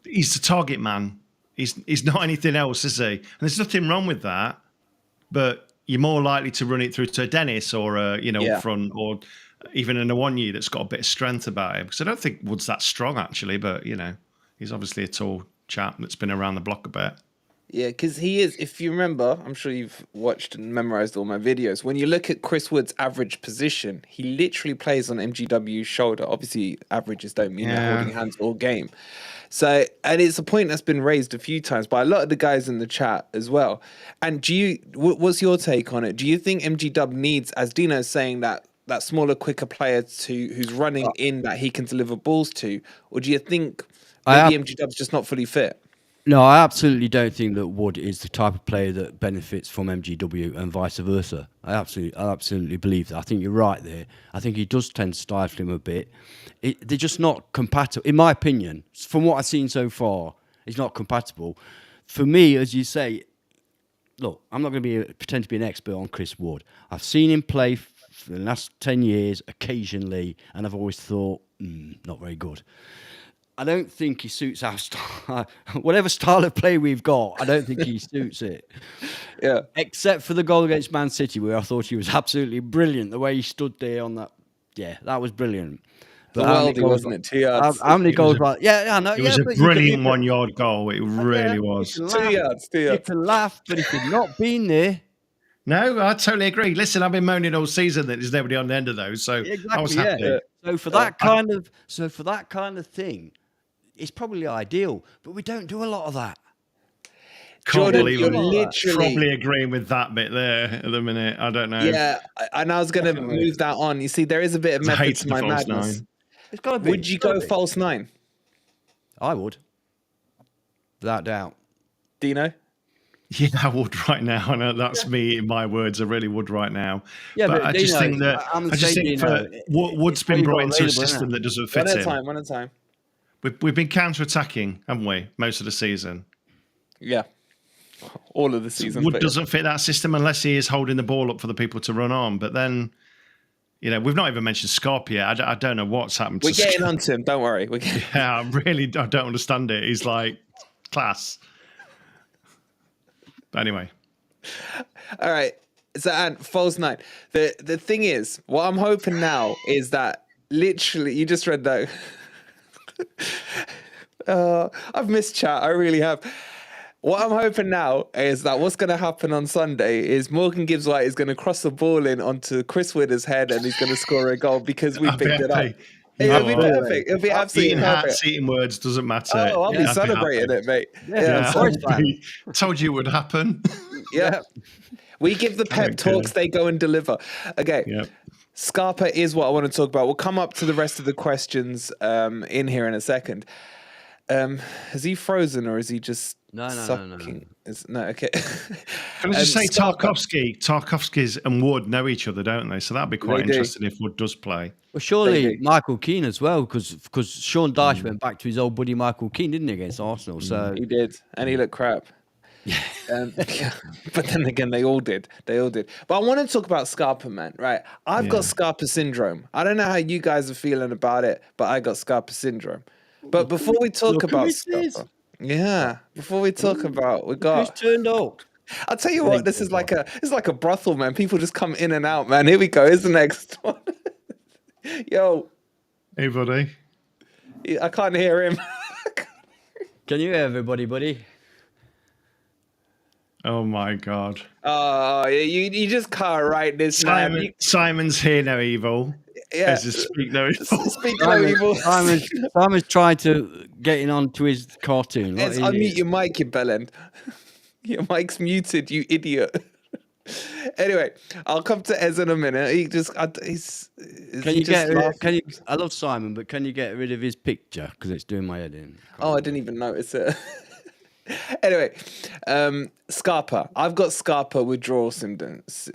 He's the target man. He's not anything else, is he? And there's nothing wrong with that, but you're more likely to run it through to a Dennis or up front, or even an Awonyi that's got a bit of strength about him. Because I don't think Wood's that strong actually, but he's obviously a tall chap that's been around the block a bit. Yeah, because he is, if you remember, I'm sure you've watched and memorized all my videos. When you look at Chris Wood's average position, he literally plays on MGW's shoulder. Obviously, averages don't mean they're holding hands all game. So, and it's a point that's been raised a few times by a lot of the guys in the chat as well. And what's your take on it? Do you think MG Dub needs, as Dino's saying, that smaller, quicker player who's running in that he can deliver balls to? Or do you think maybe MG Dub's just not fully fit? No, I absolutely don't think that Wood is the type of player that benefits from MGW and vice versa. I absolutely believe that. I think you're right there. I think he does tend to stifle him a bit. They're just not compatible, in my opinion. From what I've seen so far, it's not compatible. For me, as you say, look, I'm not going to pretend to be an expert on Chris Wood. I've seen him play for the last 10 years occasionally, and I've always thought, not very good. I don't think he suits our style. Whatever style of play we've got, I don't think he suits it. Yeah. Except for the goal against Man City, where I thought he was absolutely brilliant. The way he stood there on that, that was brilliant. But Weldy, wasn't it? 2 yards. How many goals? I know. It was a brilliant 1-yard goal. It really was. 2 yards. You can laugh, but if you've not been there. No, I totally agree. Listen, I've been moaning all season that there's nobody on the end of those, so I was happy. Yeah. So for that kind of thing, it's probably ideal, but we don't do a lot of that. Can't believe you're I'm literally probably agreeing with that bit there at the minute. I don't know. Yeah, and I was going to move that on. You see, there is a bit of method to my madness. It's got to be. Would you go false 9? I would, without doubt. Dino? Yeah, I would right now. I know that's me in my words. I really would right now. Yeah, but I Dino, just think that Wood's been brought into a system that doesn't fit in. One at a time. We've been counter-attacking, haven't we, most of the season? Yeah, all of the season. Wood doesn't fit that system unless he is holding the ball up for the people to run on. But then, we've not even mentioned Scarpa yet. I don't know what's happened to We're getting onto him, don't worry. Yeah, I don't understand it. He's like, class. But anyway. All right. So, and false 9. The thing is, what I'm hoping now is that literally, you just read that. I've missed chat. I really have. What I'm hoping now is that what's going to happen on Sunday is Morgan Gibbs-White is going to cross the ball in onto Chris Widder's head and he's going to score a goal because we picked it up. It'll be perfect. It'll be absolutely perfect. Eating words doesn't matter. Oh, I'll be celebrating it, mate. Yeah. Told you it would happen. Yeah. We give the pep talks, they go and deliver. Okay. Yep. Scarpa is what I want to talk about. We'll come up to the rest of the questions in here in a second. Has he frozen or is he just sucking? No, okay. Can I just say Tarkovsky's and Wood know each other, don't they? So that'd be quite interesting if Wood does play. Well, surely Michael Keane as well, because Sean Dyche went back to his old buddy Michael Keane, didn't he, against Arsenal? So he did, and he looked crap. Yeah. But then again, they all did. But I want to talk about Scarpa, man. Right? I've got Scarpa syndrome. I don't know how you guys are feeling about it, but I got Scarpa syndrome. But before we talk about Scarpa, before we talk about, we got. Who's turned up? I'll tell you what. This is like a brothel, man. People just come in and out, man. Here we go. Here's the next one. Yo. Hey, buddy. I can't hear him. Can you hear everybody, buddy? Oh my God! Oh, you just can't write this, man. Simon's here now, evil. Yeah. It's just speak no evil. Speak no evil. Simon's trying to get in onto his cartoon. Let's unmute your mic, you bellend. Your mic's muted, you idiot. Anyway, I'll come to Ez in a minute. I love Simon, but can you get rid of his picture because it's doing my head in? Oh, I didn't even notice it. Anyway, Scarpa. I've got Scarpa withdrawal symptoms.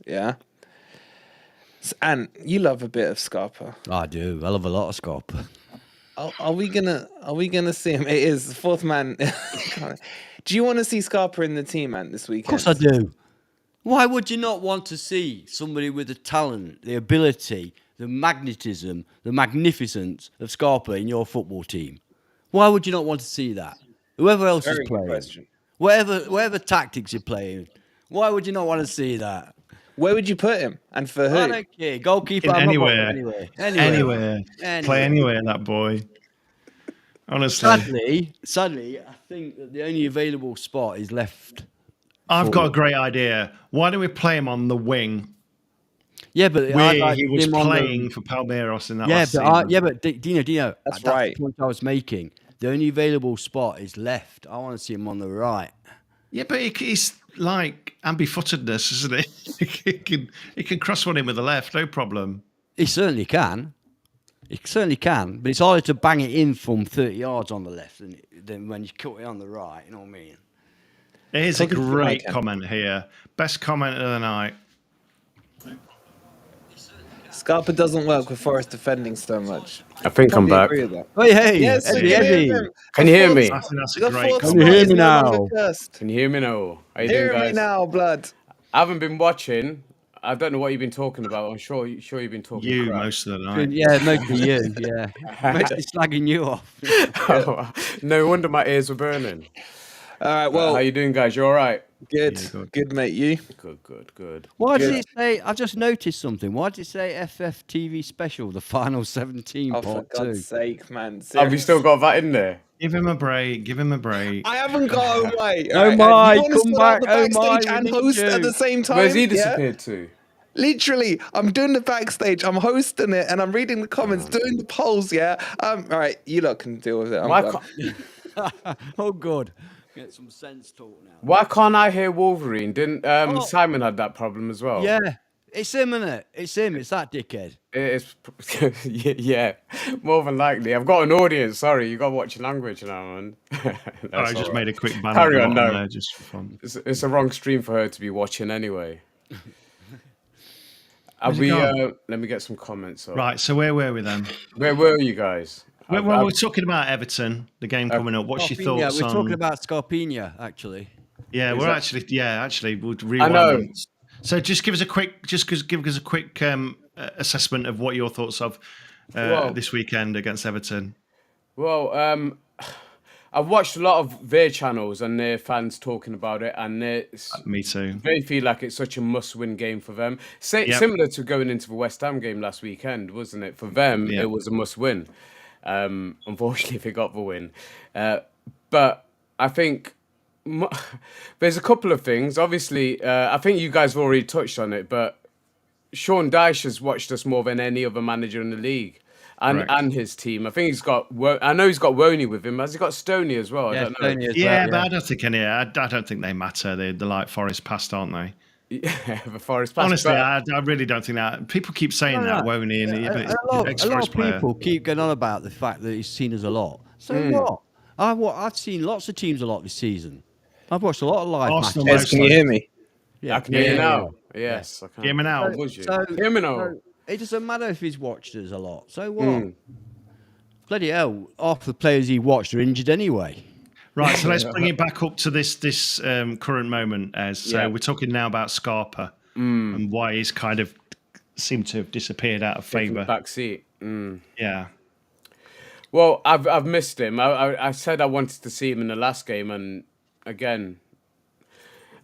Yeah. And you love a bit of Scarpa. I do. I love a lot of Scarpa. Are we gonna see him? It is the fourth man. Do you want to see Scarpa in the team, man, this weekend? Of course I do. Why would you not want to see somebody with the talent, the ability, the magnetism, the magnificence of Scarpa in your football team? Why would you not want to see that? Whoever else is playing, whatever tactics you're playing, why would you not want to see that? Where would you put him, and for who? I don't care. Goalkeeper. Anywhere. Anywhere. Play anywhere, that boy. Honestly. Sadly, I think that the only available spot is left. I've got a great idea. Why don't we play him on the wing? Yeah, but where he was playing for Palmeiras in that last season. But Dino, that's right. The point I was making. The only available spot is left. I want to see him on the right. Yeah, but he's like ambifootedness, isn't he? he can cross one in with the left, no problem. He certainly can. But it's harder to bang it in from 30 yards on the left than when you cut it on the right. You know what I mean? Here's a great comment here. Best comment of the night. Scarpa doesn't work with Forest defending so much. I think I'm back. Hey, yes, Eddie. Can you hear me? That's a great comment. Can you hear me now? Can you hear me now? How you Hear doing, me guys? now, blood. I haven't been watching. I don't know what you've been talking about. I'm sure you've been talking. You crap. most of the night. Yeah, mostly you. Yeah, mostly slagging you off. No wonder my ears were burning. All right, well, how you doing, guys? You all right? good, Yeah, good, mate. You? Good. Why did it say? I just noticed something. Why did it say FFTV special, the final 17 Oh, for part 2? God's sake, man! Have you still got that in there? Give him a break. I haven't got oh my. Oh my, come back! Oh my, and host at the same time. Where's he yeah? disappeared to? Literally, I'm doing the backstage. I'm hosting it, and I'm reading the comments, doing the polls. Yeah. All right, you lot can deal with it. Why I'm can't, Oh, good. Get some sense talk now. why can't I hear Wolverine? Didn't Simon had that problem as well? Yeah, it's him, isn't it? It's him. It's that dickhead. It's yeah, more than likely. I've got an audience. Sorry, you got to watch your language now, man. I just made a quick banner Carry on, no. there just for fun. It's a wrong stream for her to be watching anyway. Let me get some comments up. Right, so where were we then? Where were you guys? Well, we're talking about Everton, the game coming up. What's your thoughts We're on? talking about Scarpina, actually. Yeah, we'll rewind. I know. them. So just give us a quick, assessment of what your thoughts of this weekend against Everton. Well, I've watched a lot of their channels and their fans talking about it, and Me too. they feel like it's such a must-win game for them. Similar to going into the West Ham game last weekend, wasn't it? For them, it was a must-win. Unfortunately, they got the win. But I think there's a couple of things. Obviously, I think you guys have already touched on it, but Sean Dyche has watched us more than any other manager in the league. And his team. I think he's got. I know he's got Woney with him. Has he got Stoney as well? I don't know. But I don't think I don't think they matter. They're like Forest past, aren't they? Yeah, the Forest past. Honestly, I really don't think that. People keep saying that Woney and a lot of people keep going on about the fact that he's seen us a lot. So what? I've seen lots of teams a lot this season. I've watched a lot of live matches. Yes, can you hear me? Yeah, I can hear you now. Yes, I can. Hear me now. Hear me now. It doesn't matter if he's watched us a lot. So what? Bloody hell, half the players he watched are injured anyway. Right, so let's bring it back up to this current moment. We're talking now about Scarpa and why he's kind of seemed to have disappeared out of favour. Back seat. Yeah. Well, I've missed him. I said I wanted to see him in the last game, and again,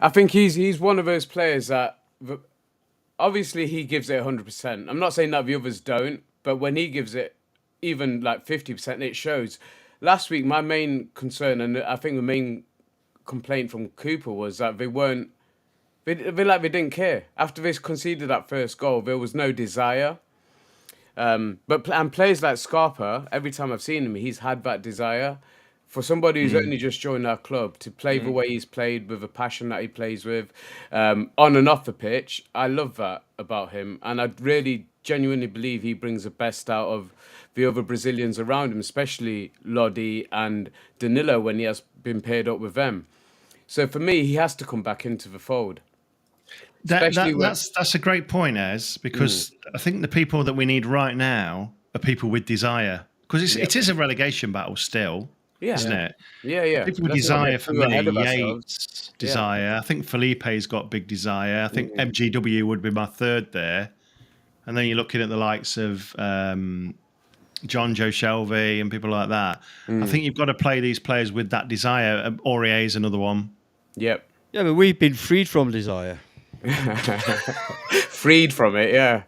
I think he's one of those players that. Obviously, he gives it 100%. I'm not saying that the others don't, but when he gives it even like 50%, it shows. Last week, my main concern, and I think the main complaint from Cooper was that they weren't they didn't care. After they conceded that first goal, there was no desire. But players like Scarpa, every time I've seen him, he's had that desire. For somebody who's only just joined our club to play the way he's played, with the passion that he plays with, on and off the pitch, I love that about him. And I really genuinely believe he brings the best out of the other Brazilians around him, especially Lodi and Danilo when he has been paired up with them. So for me, he has to come back into the fold. That's a great point, Ez, because I think the people that we need right now are people with desire, because it is a relegation battle still, isn't it? Yeah. People with desire for me, Yates, desire. I think Felipe's got big desire. I think MGW would be my third there. And then you're looking at the likes of John Joe Shelby and people like that. I think you've got to play these players with that desire. Aurier's another one. Yep. Yeah, but we've been freed from desire. Freed from it, yeah.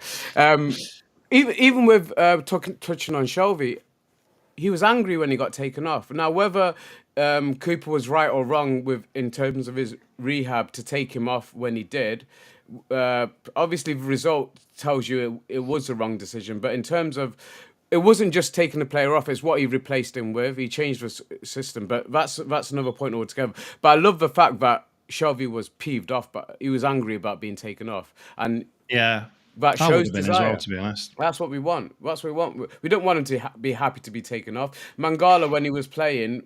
Even with touching on Shelby, he was angry when he got taken off. Now, whether Cooper was right or wrong in terms of his rehab to take him off when he did, obviously the result tells you it was the wrong decision. But in terms of, it wasn't just taking the player off; it's what he replaced him with. He changed the system, but that's another point altogether. But I love the fact that Shelby was peeved off, but he was angry about being taken off, and that shows desire. As well, to be honest. That's what we want. That's what we want. We don't want him to be happy to be taken off. Mangala, when he was playing,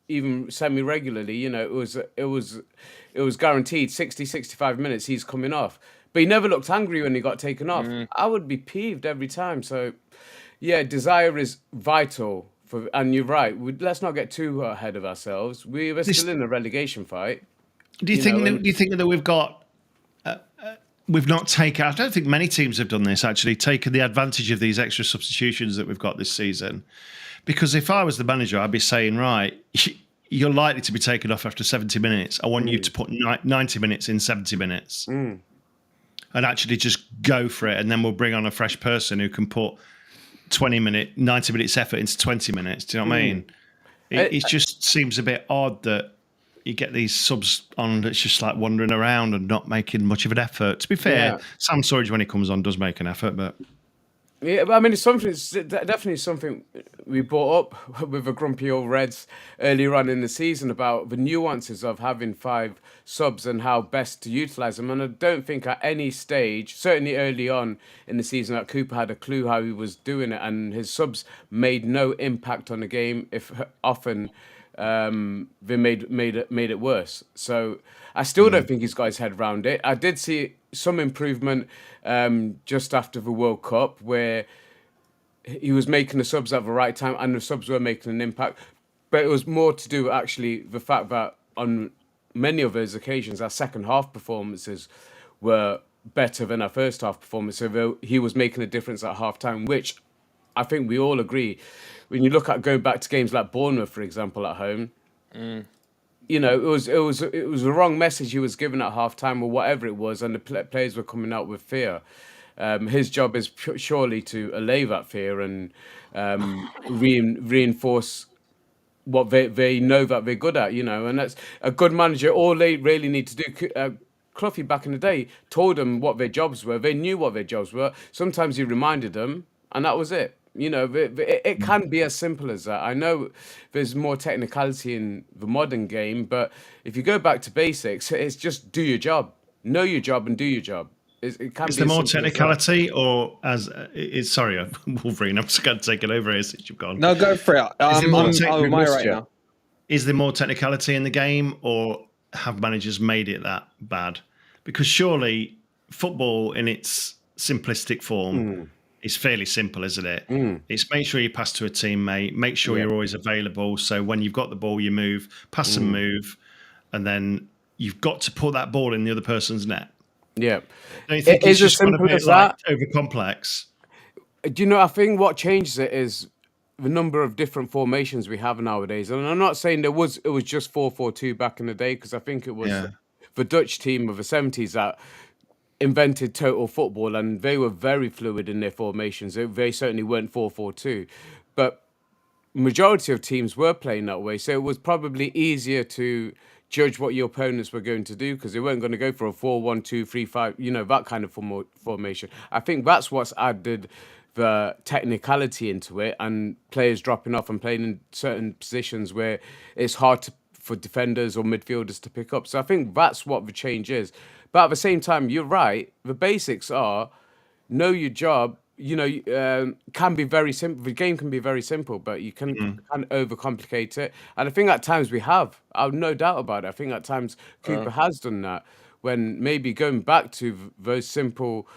even semi-regularly, it was guaranteed 60, 65 minutes he's coming off. But he never looked angry when he got taken off. I would be peeved every time. So, yeah, desire is vital. And you're right. Let's not get too ahead of ourselves. We're still in a relegation fight. Do you think that we've got? We've not taken. I don't think many teams have done this. Actually, taken the advantage of these extra substitutions that we've got this season. Because if I was the manager, I'd be saying, right, you're likely to be taken off after 70 minutes. I want you to put 90 minutes in 70 minutes, and actually just go for it. And then we'll bring on a fresh person who can put 90 minutes effort into 20 minutes. Do you know what I mean? It just seems a bit odd that you get these subs on that's just like wandering around and not making much of an effort. To be fair, Sam Surridge, when he comes on, does make an effort, but... Yeah, but I mean, it's definitely something we brought up with the grumpy old Reds earlier on in the season about the nuances of having 5 subs and how best to utilise them. And I don't think at any stage, certainly early on in the season, that Cooper had a clue how he was doing it, and his subs made no impact on the game, if often they made it worse. So I still don't think he's got his head around it. I did see some improvement just after the World Cup, where he was making the subs at the right time and the subs were making an impact. But it was more to do actually the fact that on many of those occasions, our second half performances were better than our first half performance. So he was making a difference at half time, which I think we all agree. When you look at going back to games like Bournemouth, for example, at home, it was the wrong message he was given at half time or whatever it was, and the players were coming out with fear. His job is surely to allay that fear and reinforce what they know that they're good at, and that's a good manager. All they really need to do. Cloughy back in the day told them what their jobs were. They knew what their jobs were. Sometimes he reminded them, and that was it. It can be as simple as that. I know there's more technicality in the modern game, but if you go back to basics, it's just do your job, know your job, and do your job. It can Is be there more technicality, or sorry, Wolverine, I'm just going to take it over here since you've gone. No, go for it. I'm right now. Is there more technicality in the game, or have managers made it that bad? Because surely football in its simplistic form is fairly simple, isn't it? It's make sure you pass to a teammate, make sure you're always available. So when you've got the ball, you move, pass and move, and then you've got to put that ball in the other person's net. Yeah. Don't you think it's as just gone a simple bit as that. over complex? Do you know, I think what changes it is the number of different formations we have nowadays. And I'm not saying it was just 4-4-2 back in the day, because I think it was the Dutch team of the 70s that invented total football, and they were very fluid in their formations. They certainly weren't 4-4-2, but majority of teams were playing that way, so it was probably easier to judge what your opponents were going to do, because they weren't going to go for a 4-1-2-3-5, that kind of formation. I think that's what's added the technicality into it, and players dropping off and playing in certain positions where it's hard for defenders or midfielders to pick up. So I think that's what the change is. But at the same time, you're right. The basics are know your job. Can be very simple. The game can be very simple, but you can overcomplicate it. And I think at times we have. I've no doubt about it. I think at times Cooper has done that, when maybe going back to those simple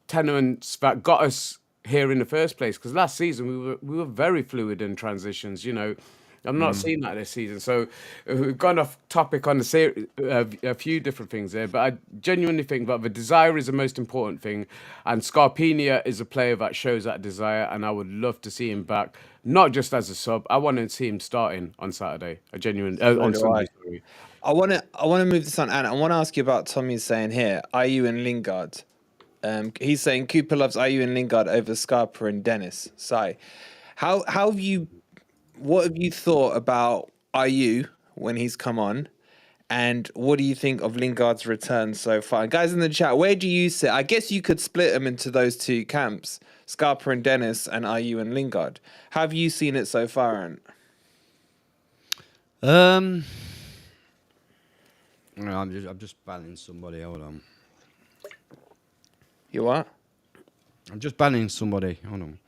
tenements that got us here in the first place. Because last season we were very fluid in transitions. I'm not seeing that this season. So we've gone off topic on a few different things there, but I genuinely think that the desire is the most important thing, and Scarpa is a player that shows that desire, and I would love to see him back, not just as a sub. I want to see him starting on Saturday. On Sunday. Sorry. I want to move this on, and I want to ask you about Tommy's saying here, Ayew and Lingard. He's saying Cooper loves Ayew and Lingard over Scarpa and Dennis. Sai, what have you thought about Ayew when he's come on, and what do you think of Lingard's return so far? And guys in the chat, where do you sit? I guess you could split them into those two camps, Scarpa and Dennis, and Ayew and Lingard. Have you seen it so far, Ant? No, I'm just banning somebody. Hold on. You what? I'm just banning somebody. Hold on.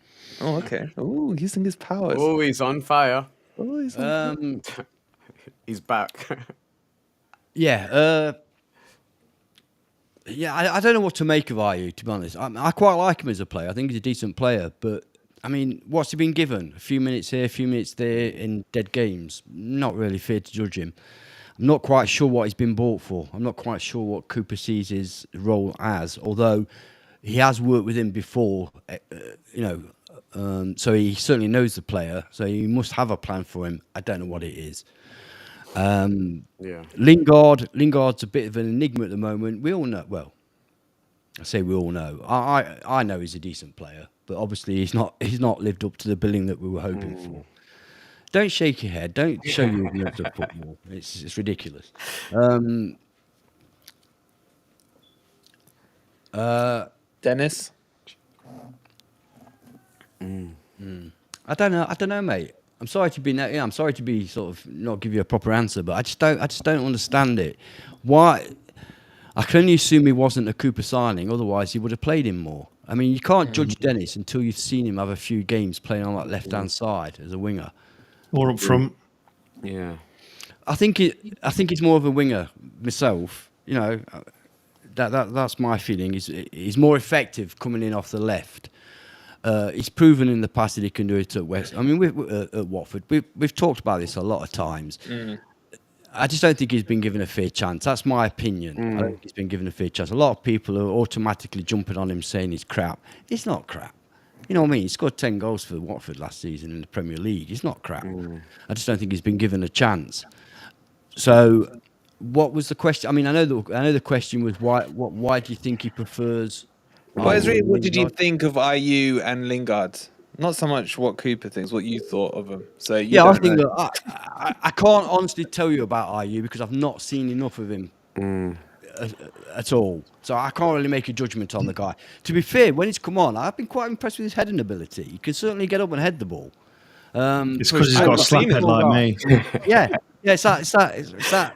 Oh, okay. Oh, using his powers. Oh, he's on fire. Oh, he's on fire. He's back. Yeah. I don't know what to make of Ayew, to be honest. I quite like him as a player. I think he's a decent player, but I mean, what's he been given? A few minutes here, a few minutes there in dead games. Not really fair to judge him. I'm not quite sure what he's been bought for. I'm not quite sure what Cooper sees his role as, although he has worked with him before, so he certainly knows the player, so he must have a plan for him. I don't know what it is. Lingard's a bit of an enigma at the moment. We all know, well, I say we all know. I know he's a decent player, but obviously he's not lived up to the billing that we were hoping for. Don't shake your head. Don't show your ignorance of football. It's ridiculous. Dennis? I don't know, mate. I'm sorry to be sort of not give you a proper answer, but I just don't understand it. Why? I can only assume he wasn't a Cooper signing. Otherwise, he would have played him more. I mean, you can't judge Dennis until you've seen him have a few games playing on that left-hand side as a winger. Or up front. Yeah. I think he's more of a winger myself. That's my feeling. He's more effective coming in off the left. He's proven in the past that he can do it at West. I mean, at Watford, we've talked about this a lot of times. I just don't think he's been given a fair chance. That's my opinion. I don't think he's been given a fair chance. A lot of people are automatically jumping on him saying he's crap. He's not crap. You know what I mean? He scored 10 goals for Watford last season in the Premier League. He's not crap. I just don't think he's been given a chance. So, what was the question? I mean, I know the question was why do you think he prefers? What did you think of Ayew and Lingard? Not so much what Cooper thinks, what you thought of him. So I think that I can't honestly tell you about Ayew because I've not seen enough of him at all. So I can't really make a judgment on the guy. To be fair, when he's come on, I've been quite impressed with his heading ability. He can certainly get up and head the ball. It's because he's got a slap head like me. Yeah. It's that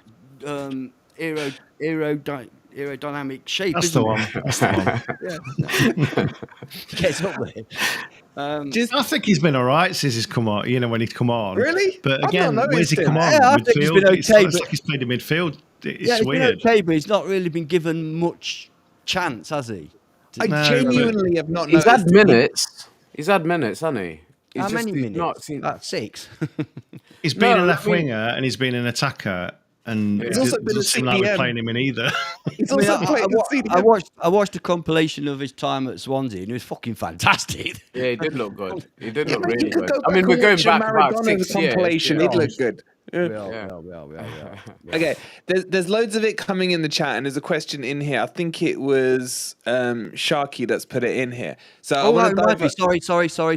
aerodynamic shape. That's the one. Gets up there. I think he's been all right since he's come on. When he's come on, really. But again, where's he come on? Yeah, I think he's been okay. It's like he's played in midfield. It's weird. Been okay, but he's not really been given much chance, has he? I genuinely have not. He's had minutes. He's had minutes, hasn't he? How many minutes? Not seen... 6. He's been a left winger and he's been an attacker. And it doesn't seem like we're playing him in either. I watched a compilation of his time at Swansea, and it was fucking fantastic. Yeah, he did look good. He did look really good. I mean, we're going back about 6 years. Compilation, he'd look good. Yeah. Okay, there's loads of it coming in the chat, and there's a question in here. I think it was Sharky that's put it in here. So sorry.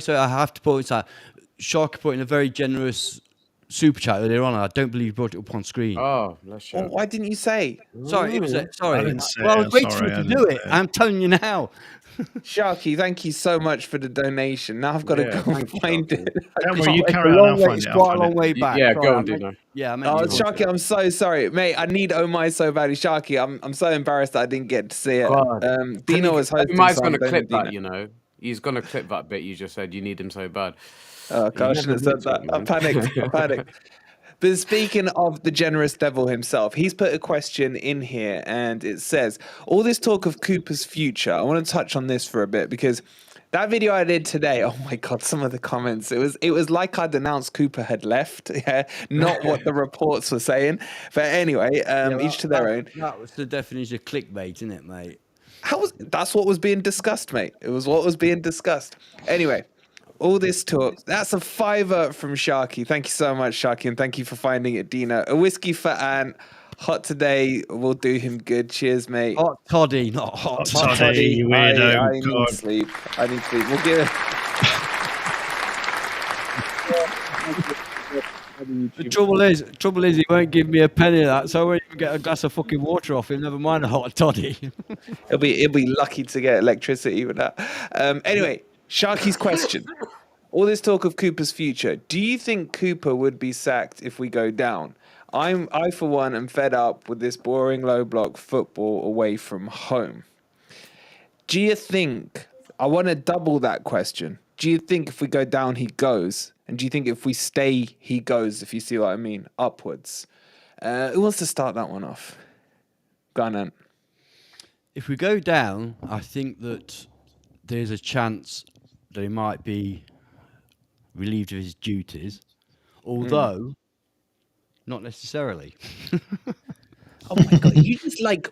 I have to point this out. Sharky put in a very generous super chat earlier on. I don't believe you brought it up on screen. Oh, let's show. Well, why didn't you say? Sorry, it was sorry. I didn't say Well, I it, was waiting sorry, for I you to didn't do it. say it. I'm telling you now. Sharky, thank you so much for the donation. Now I've got to Yeah, go thank you, find Sharky. it. Don't worry, you It's carry a on. long I'll way. find It's it. quite a long way back. Yeah, Sorry, go I on, meant- Dino. Yeah, I meant Oh, you. Sharky, I'm so sorry, mate. I need Oh My so badly. Sharky, I'm so embarrassed that I didn't get to see it. God. Dino was hosting. Mike's so going I'm to clip blaming that, Dino. you know. He's going to clip that bit you just said. You need him so bad. Oh, God, I You shouldn't have never said admit to that. I it, man. panicked. I panicked. But speaking of the generous devil himself, he's put a question in here and it says, all this talk of Cooper's future, I want to touch on this for a bit because that video I did today, oh my God, some of the comments, it was like I'd announced Cooper had left, yeah, not what the reports were saying. But anyway, each to their own. That was the definition of clickbait, isn't it, mate? That's what was being discussed, mate. It was what was being discussed. Anyway, all this talk. That's a $5 from Sharky. Thank you so much, Sharky, and thank you for finding it, Dino. A whiskey for Ant. Hot today will do him good. Cheers, mate. Hot toddy, not hot. Hot toddy, you weirdo. I need God. sleep. I need sleep. We'll give it. The trouble is, he won't give me a penny of that, so I won't even get a glass of fucking water off him. Never mind a hot toddy. He'll be lucky to get electricity with that. Anyway, Sharky's question. All this talk of Cooper's future. Do you think Cooper would be sacked if we go down? I for one am fed up with this boring low block football away from home. Do you think, I want to double that question. Do you think if we go down, he goes? And do you think if we stay, he goes, if you see what I mean, upwards? Who wants to start that one off? Go on, Ant. If we go down, I think that there's a chance that he might be relieved of his duties, although not necessarily. Oh my God, you just like...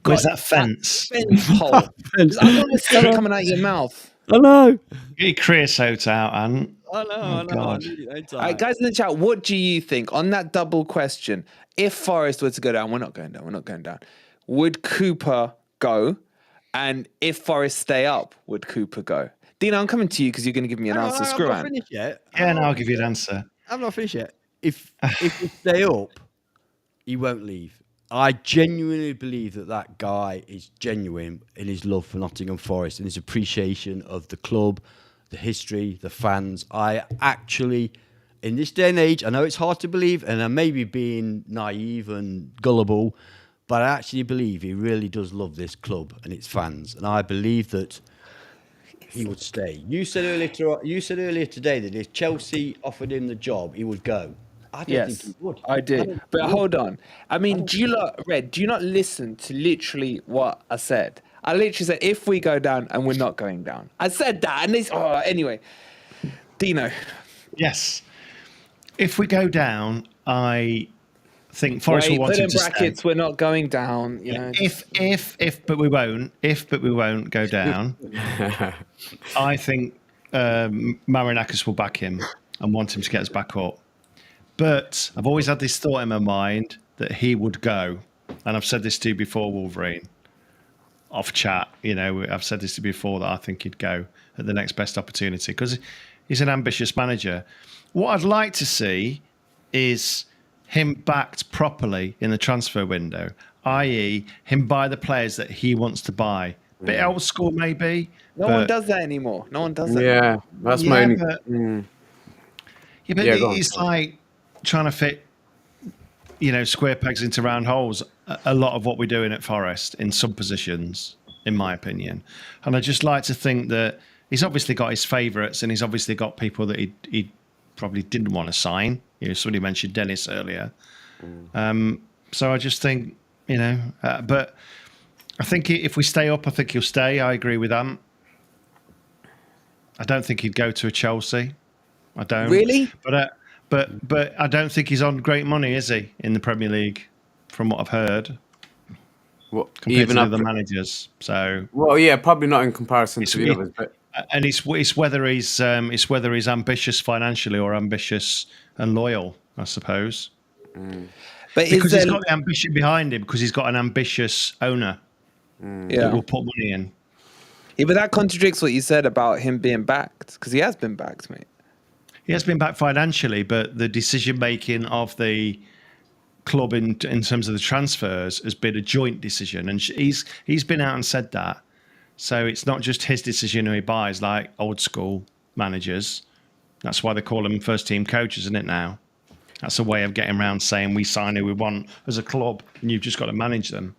Where's that fence? Fence hole. I want to see it coming out of your mouth. I know. Get your creosote out, Ant. I know. I God. need it, All right, guys in the chat, what do you think on that double question? If Forest were to go down, we're not going down. We're not going down. Would Cooper go? And if Forest stay up, would Cooper go? Dino, I'm coming to you because you're going to give me an answer. Screw I'm not Ant. finished yet. Yeah, no, I'll give you an answer. I'm not finished yet. If we stay up, he won't leave. I genuinely believe that guy is genuine in his love for Nottingham Forest and his appreciation of the club, the history, the fans. I actually, in this day and age, I know it's hard to believe, and I may be being naive and gullible, but I actually believe he really does love this club and its fans, and I believe that he would stay. You said earlier today that if Chelsea offered him the job, he would go. I don't think he would. I did. But hold on. I mean, do you not listen to literally what I said? I literally said, if we go down, and we're not going down. I said that, and this. Oh, anyway. Dino. Yes. If we go down, I think Forest will want put him in to brackets, we're not going down. You know. But we won't go down. I think Marinakis will back him and want him to get us back up. But I've always had this thought in my mind that he would go, and I've said this to you before, Wolverine, off chat. You know, I've said this to you before that I think he'd go at the next best opportunity because he's an ambitious manager. What I'd like to see is him backed properly in the transfer window, i.e., him buy the players that he wants to buy. Bit old school, maybe. No one does that anymore. No one does that. Yeah, that's my only. It's like trying to fit, square pegs into round holes. A lot of what we're doing at Forest in some positions, in my opinion. And I just like to think that he's obviously got his favourites, and he's obviously got people that he probably didn't want to sign. Somebody mentioned Dennis earlier. So I just think, but I think if we stay up, I think he'll stay. I agree with Ant. I don't think he'd go to a Chelsea. I don't. Really? But I don't think he's on great money, is he, in the Premier League, from what I've heard. Compared to the other managers. So. Well, yeah, probably not in comparison to the others. But... And it's whether he's ambitious financially or ambitious and loyal, I suppose. But because he's got the ambition behind him, because he's got an ambitious owner that will put money in. Yeah, but that contradicts what you said about him being backed, because he has been backed, mate. He has been back financially, but the decision making of the club in terms of the transfers has been a joint decision, and he's been out and said that. So it's not just his decision who he buys, like old school managers. That's why they call them first team coaches, isn't it now? That's a way of getting around saying we sign who we want as a club, and you've just got to manage them.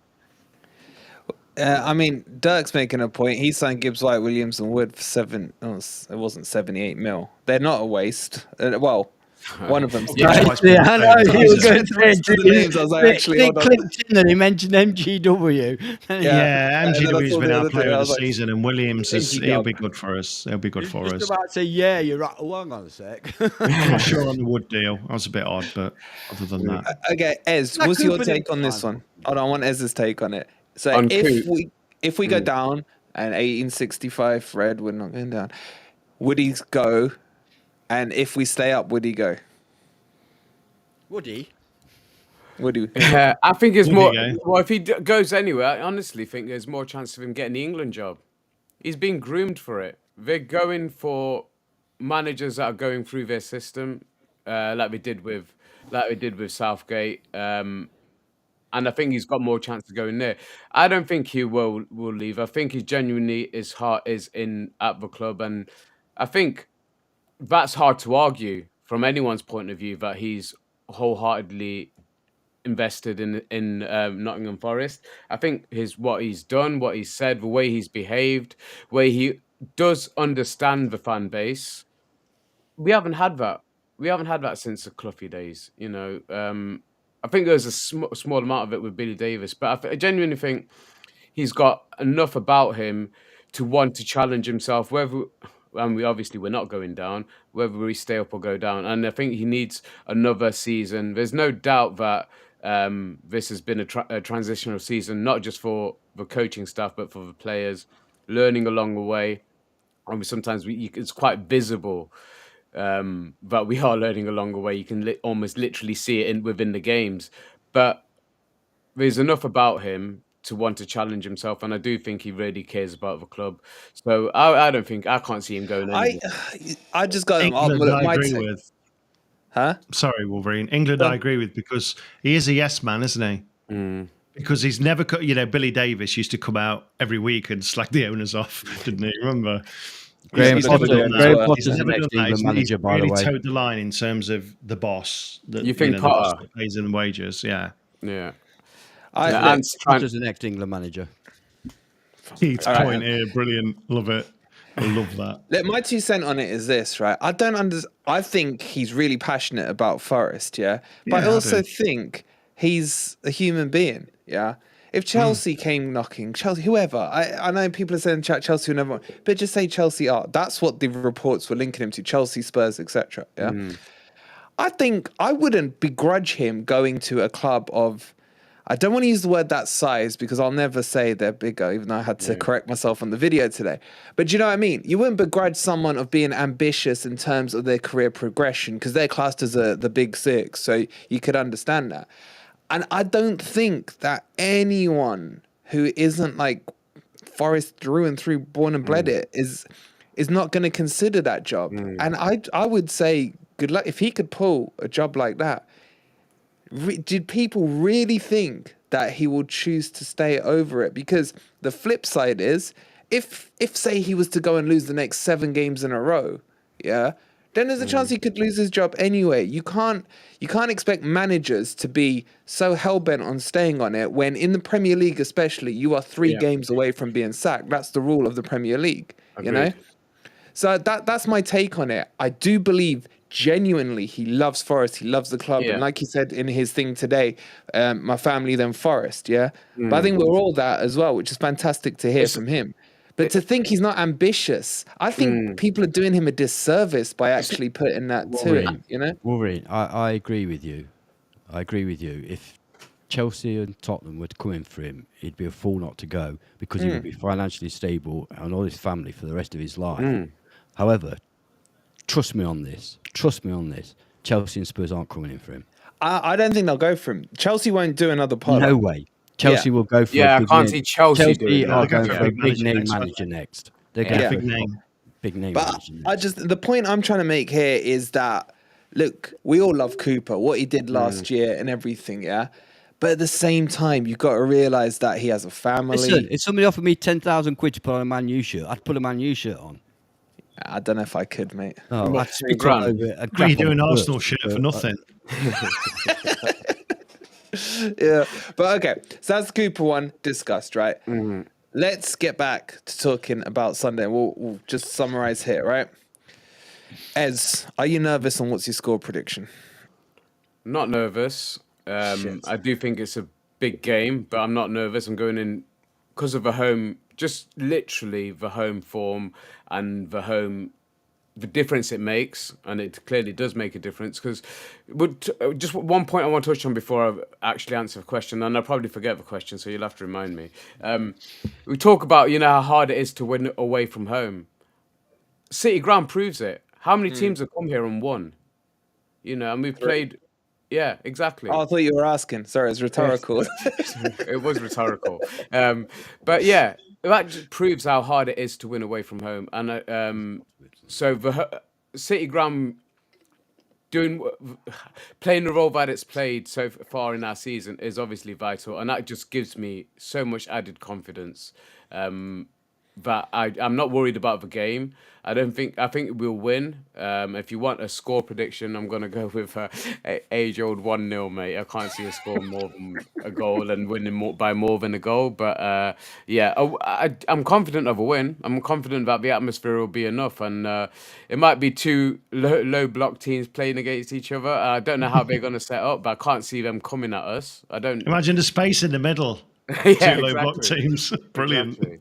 I mean, Dirk's making a point. He signed Gibbs-White, Williams, and Wood for it wasn't 78 mil. They're not a waste. Well, one of them's I know he was going to mention the names. I was like, actually, it clicked in and he mentioned MGW. Yeah, MGW's been our player of the like, season, and Williams he'll be good for us. He'll be good for us. Just about to say, yeah, you're right. Oh, hang on a sec. I'm not sure on the Wood deal. That was a bit odd, but other than that. Okay, Ez, what's your take on this one? Hold on, I want Ez's take on it. So if we go down and 1865 Fred, we're not going down, would he go? And if we stay up, would he go? Would he? Would he? I think it's more. Well, if he goes anywhere, I honestly think there's more chance of him getting the England job. He's being groomed for it. They're going for managers that are going through their system, like we did with Southgate. And I think he's got more chance of going there. I don't think he will leave. I think he genuinely his heart is in at the club, and I think that's hard to argue from anyone's point of view that he's wholeheartedly invested in Nottingham Forest. I think what he's done, what he's said, the way he's behaved, where he does understand the fan base. We haven't had that. We haven't had that since the Cloughy days. You know, I think there's a small amount of it with Billy Davies, but I genuinely think he's got enough about him to want to challenge himself. And we're not going down, whether we stay up or go down. And I think he needs another season. There's no doubt that this has been a transitional season, not just for the coaching staff, but for the players, learning along the way. And sometimes it's quite visible that we are learning along the way. You can almost literally see it within the games. But there's enough about him to want to challenge himself, and I do think he really cares about the club. So I can't see him going anywhere. I just got England, I agree with. Huh? Sorry, Wolverine. England, I agree with, because he is a yes man, isn't he? Because he's never, Billy Davies used to come out every week and slag the owners off, didn't he? Remember? Graham Potter's the next England manager, by the way. He's towed the line in terms of the boss. You think Potter? The boss that pays in wages, yeah. Yeah. Potter's the next England manager. Keith's point here, brilliant. Love it. I love that. Look, my 2 cents on it is this, right? I think he's really passionate about Forest, yeah? But I also think he's a human being, yeah? If Chelsea came knocking, Chelsea, whoever, I know people are saying Chelsea will never, but just say Chelsea are. That's what the reports were linking him to, Chelsea, Spurs, etc. Yeah? I think I wouldn't begrudge him going to a club of, I don't want to use the word that size because I'll never say they're bigger, even though I had to correct myself on the video today. But do you know what I mean? You wouldn't begrudge someone of being ambitious in terms of their career progression because they're classed as the big six. So you could understand that. And I don't think that anyone who isn't like Forest through and through, born and bred it, is not going to consider that job. And I would say good luck if he could pull a job like that. Did people really think that he will choose to stay over it? Because the flip side is, if say he was to go and lose the next 7 games in a row, yeah, then there's a chance he could lose his job anyway. You can't expect managers to be so hell-bent on staying on it when in the Premier League especially, you are 3 games away from being sacked. That's the rule of the Premier League, you know? So that's my take on it. I do believe genuinely he loves Forest, he loves the club, and like he said in his thing today, my family then Forest, yeah? But I think we're all that as well, which is fantastic to hear from him. But to think he's not ambitious, I think people are doing him a disservice by actually putting that to him, you know? Wolverine, I agree with you. If Chelsea and Tottenham were coming for him, he'd be a fool not to go because he would be financially stable and all his family for the rest of his life. However, trust me on this. Chelsea and Spurs aren't coming in for him. I don't think they'll go for him. Chelsea won't do another pod. No way. Chelsea will go for I can't see Chelsea doing that. Are going for a big name manager next. They're going for big name. Big name. But the point I'm trying to make here is that, look, we all love Cooper, what he did last year and everything, yeah? But at the same time, you've got to realise that he has a family. Listen, if somebody offered me 10,000 quid to put on a Man U shirt, I'd put a Man U shirt on. I don't know if I could, mate. Oh, I'd spit all over it. What are you doing an Arsenal shirt for nothing? Yeah, but okay. So that's the Cooper one discussed, right? Mm-hmm. Let's get back to talking about Sunday. We'll just summarise here, right? Ez, are you nervous and what's your score prediction? Not nervous. I do think it's a big game, but I'm not nervous. I'm going in because of just literally the home form and the difference it makes, and it clearly does make a difference. Because just one point I want to touch on before I actually answer the question, and I'll probably forget the question, so you'll have to remind me. We talk about how hard it is to win away from home. City Ground proves it. How many teams have come here and won? And we've played. Yeah, exactly. Oh, I thought you were asking. Sorry, it's rhetorical. It was rhetorical. But yeah, that just proves how hard it is to win away from home. And so the City Ground playing the role that it's played so far in our season is obviously vital, and that just gives me so much added confidence that I'm not worried about the game. I think we'll win. If you want a score prediction, I'm going to go with age-old 1-0, mate. I can't see a score more than a goal and winning by more than a goal. But yeah, I'm confident of a win. I'm confident that the atmosphere will be enough. And it might be two low block teams playing against each other. I don't know how they're going to set up, but I can't see them coming at us. I don't imagine the space in the middle. Yeah, two low block teams. Brilliant. Exactly.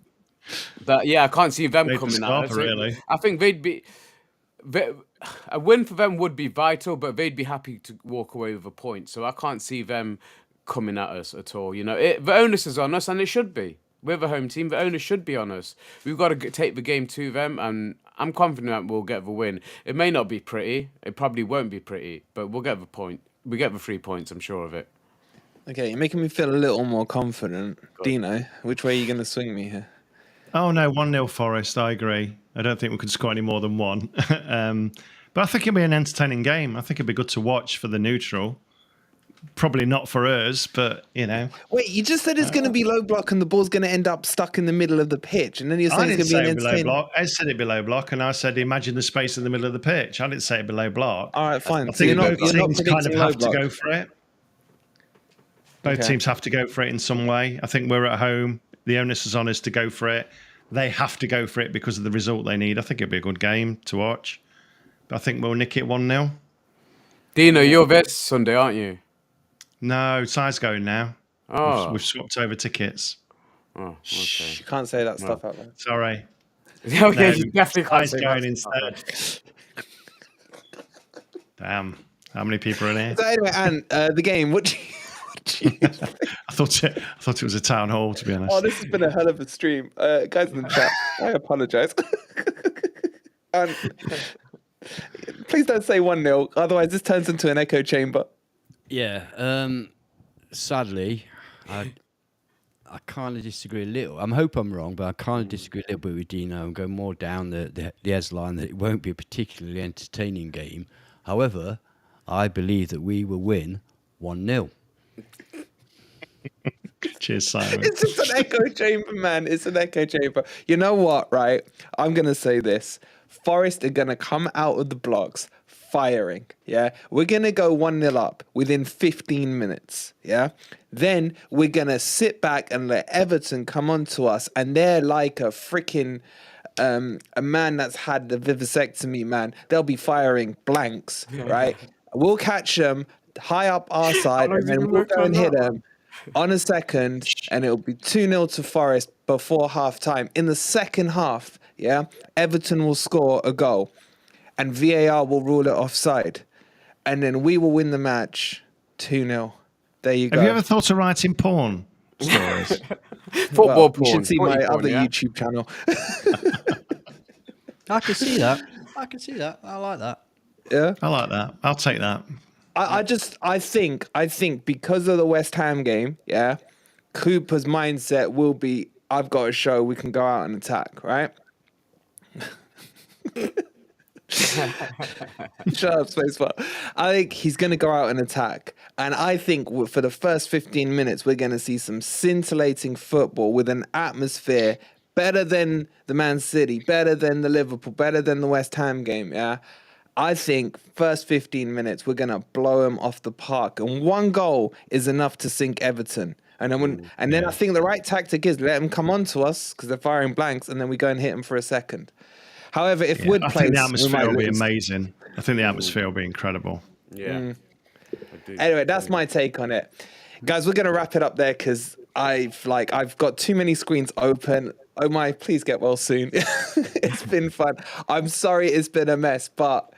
But yeah, I can't see them coming Scarpa, at us. really. I think a win for them would be vital, but they'd be happy to walk away with a point. So I can't see them coming at us at all. The onus is on us, and it should be. We're the home team. The onus should be on us. We've got to take the game to them, and I'm confident that we'll get the win. It may not be pretty. It probably won't be pretty, but we'll get the point. We get the 3 points. I'm sure of it. Okay, you're making me feel a little more confident. Dino, which way are you going to swing me here? Oh, no, 1-0 Forest, I agree. I don't think we could score any more than one. But I think it'll be an entertaining game. I think it'll be good to watch for the neutral. Probably not for us, but, Wait, you just said it's going to be low block and the ball's going to end up stuck in the middle of the pitch. And then you're saying it's going to be an entertaining... block. Ed said it'd be low block, and I said imagine the space in the middle of the pitch. I didn't say it'd be low block. All right, fine. I think both teams kind of have block. to go for it. Both teams have to go for it in some way. I think we're at home. The onus is on us to go for it. They have to go for it because of the result they need. I think it'll be a good game to watch. But I think we'll nick it 1-0. Dino, you're this Sunday, aren't you? No, Si's going now. Oh. We've swapped over tickets. Oh, okay. Shh, you can't say that stuff out there. Sorry. Okay, you definitely can't Si's say going that. instead. Damn. How many people are in here? So anyway, Anne, the game, what do you... I thought it was a town hall, to be honest. Oh, this has been a hell of a stream. Guys in the chat, I apologise. And please don't say 1-0, otherwise this turns into an echo chamber. Yeah, sadly, I kind of disagree a little. I hope I'm wrong, but I kind of disagree a little bit with Dino and go more down the S line that it won't be a particularly entertaining game. However, I believe that we will win 1-0. Cheers, Simon. It's just an echo chamber, man. It's an echo chamber. You know what, right? I'm going to say this. Forest are going to come out of the blocks firing, yeah? We're going to go 1-0 up within 15 minutes, yeah? Then we're going to sit back and let Everton come on to us, and they're like a freaking... a man that's had the vivisectomy, man. They'll be firing blanks, right? We'll catch them high up our side, and then we'll go and hit them on a second, and it'll be 2-0 to Forest before half-time. In the second half, yeah, Everton will score a goal, and VAR will rule it offside, and then we will win the match 2-0. There you go. Have you ever thought of writing porn stories? Football porn. You should see my porn, other yeah? YouTube channel. I can see that. I like that. Yeah, I like that. I'll take that. I think because of the West Ham game, yeah, Cooper's mindset will be, I've got to show we can go out and attack, right? Shut up, Spacebar. I think he's going to go out and attack. And I think for the first 15 minutes, we're going to see some scintillating football with an atmosphere better than the Man City, better than the Liverpool, better than the West Ham game, yeah? I think first 15 minutes, we're going to blow them off the park. And one goal is enough to sink Everton. And then I think the right tactic is let them come on to us because they're firing blanks, and then we go and hit them for a second. However, if Wood plays, I think the atmosphere will be amazing. I think the atmosphere will be incredible. Yeah. Anyway, that's my take on it. Guys, we're going to wrap it up there because I've got too many screens open. Oh my, please get well soon. It's been fun. I'm sorry it's been a mess, but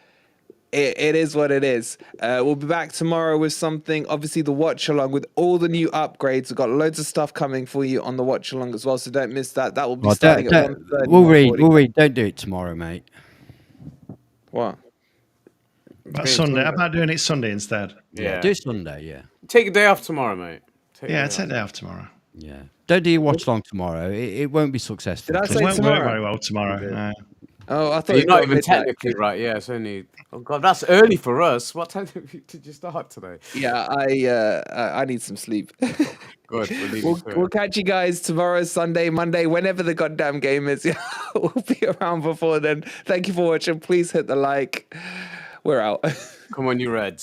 it is what it is. We'll be back tomorrow with something. Obviously, the watch along with all the new upgrades. We've got loads of stuff coming for you on the watch along as well, so don't miss that. That will be starting at 1:30. We'll read. Don't do it tomorrow, mate. What? That's Sunday. How about doing it Sunday instead? Yeah. Do it Sunday, yeah. Take a day off tomorrow, mate. Take a day off tomorrow. Yeah. Don't do your watch along tomorrow. It won't be successful. Did I say It won't work tomorrow? very well tomorrow. No. Oh, I thought You're not even midnight. technically right. Yeah, it's only. Oh God, that's early for us. What time did you start today? Yeah, I need some sleep. Good. We'll catch you guys tomorrow, Sunday, Monday, whenever the goddamn game is. We'll be around before then. Thank you for watching. Please hit the like. We're out. Come on, you Reds.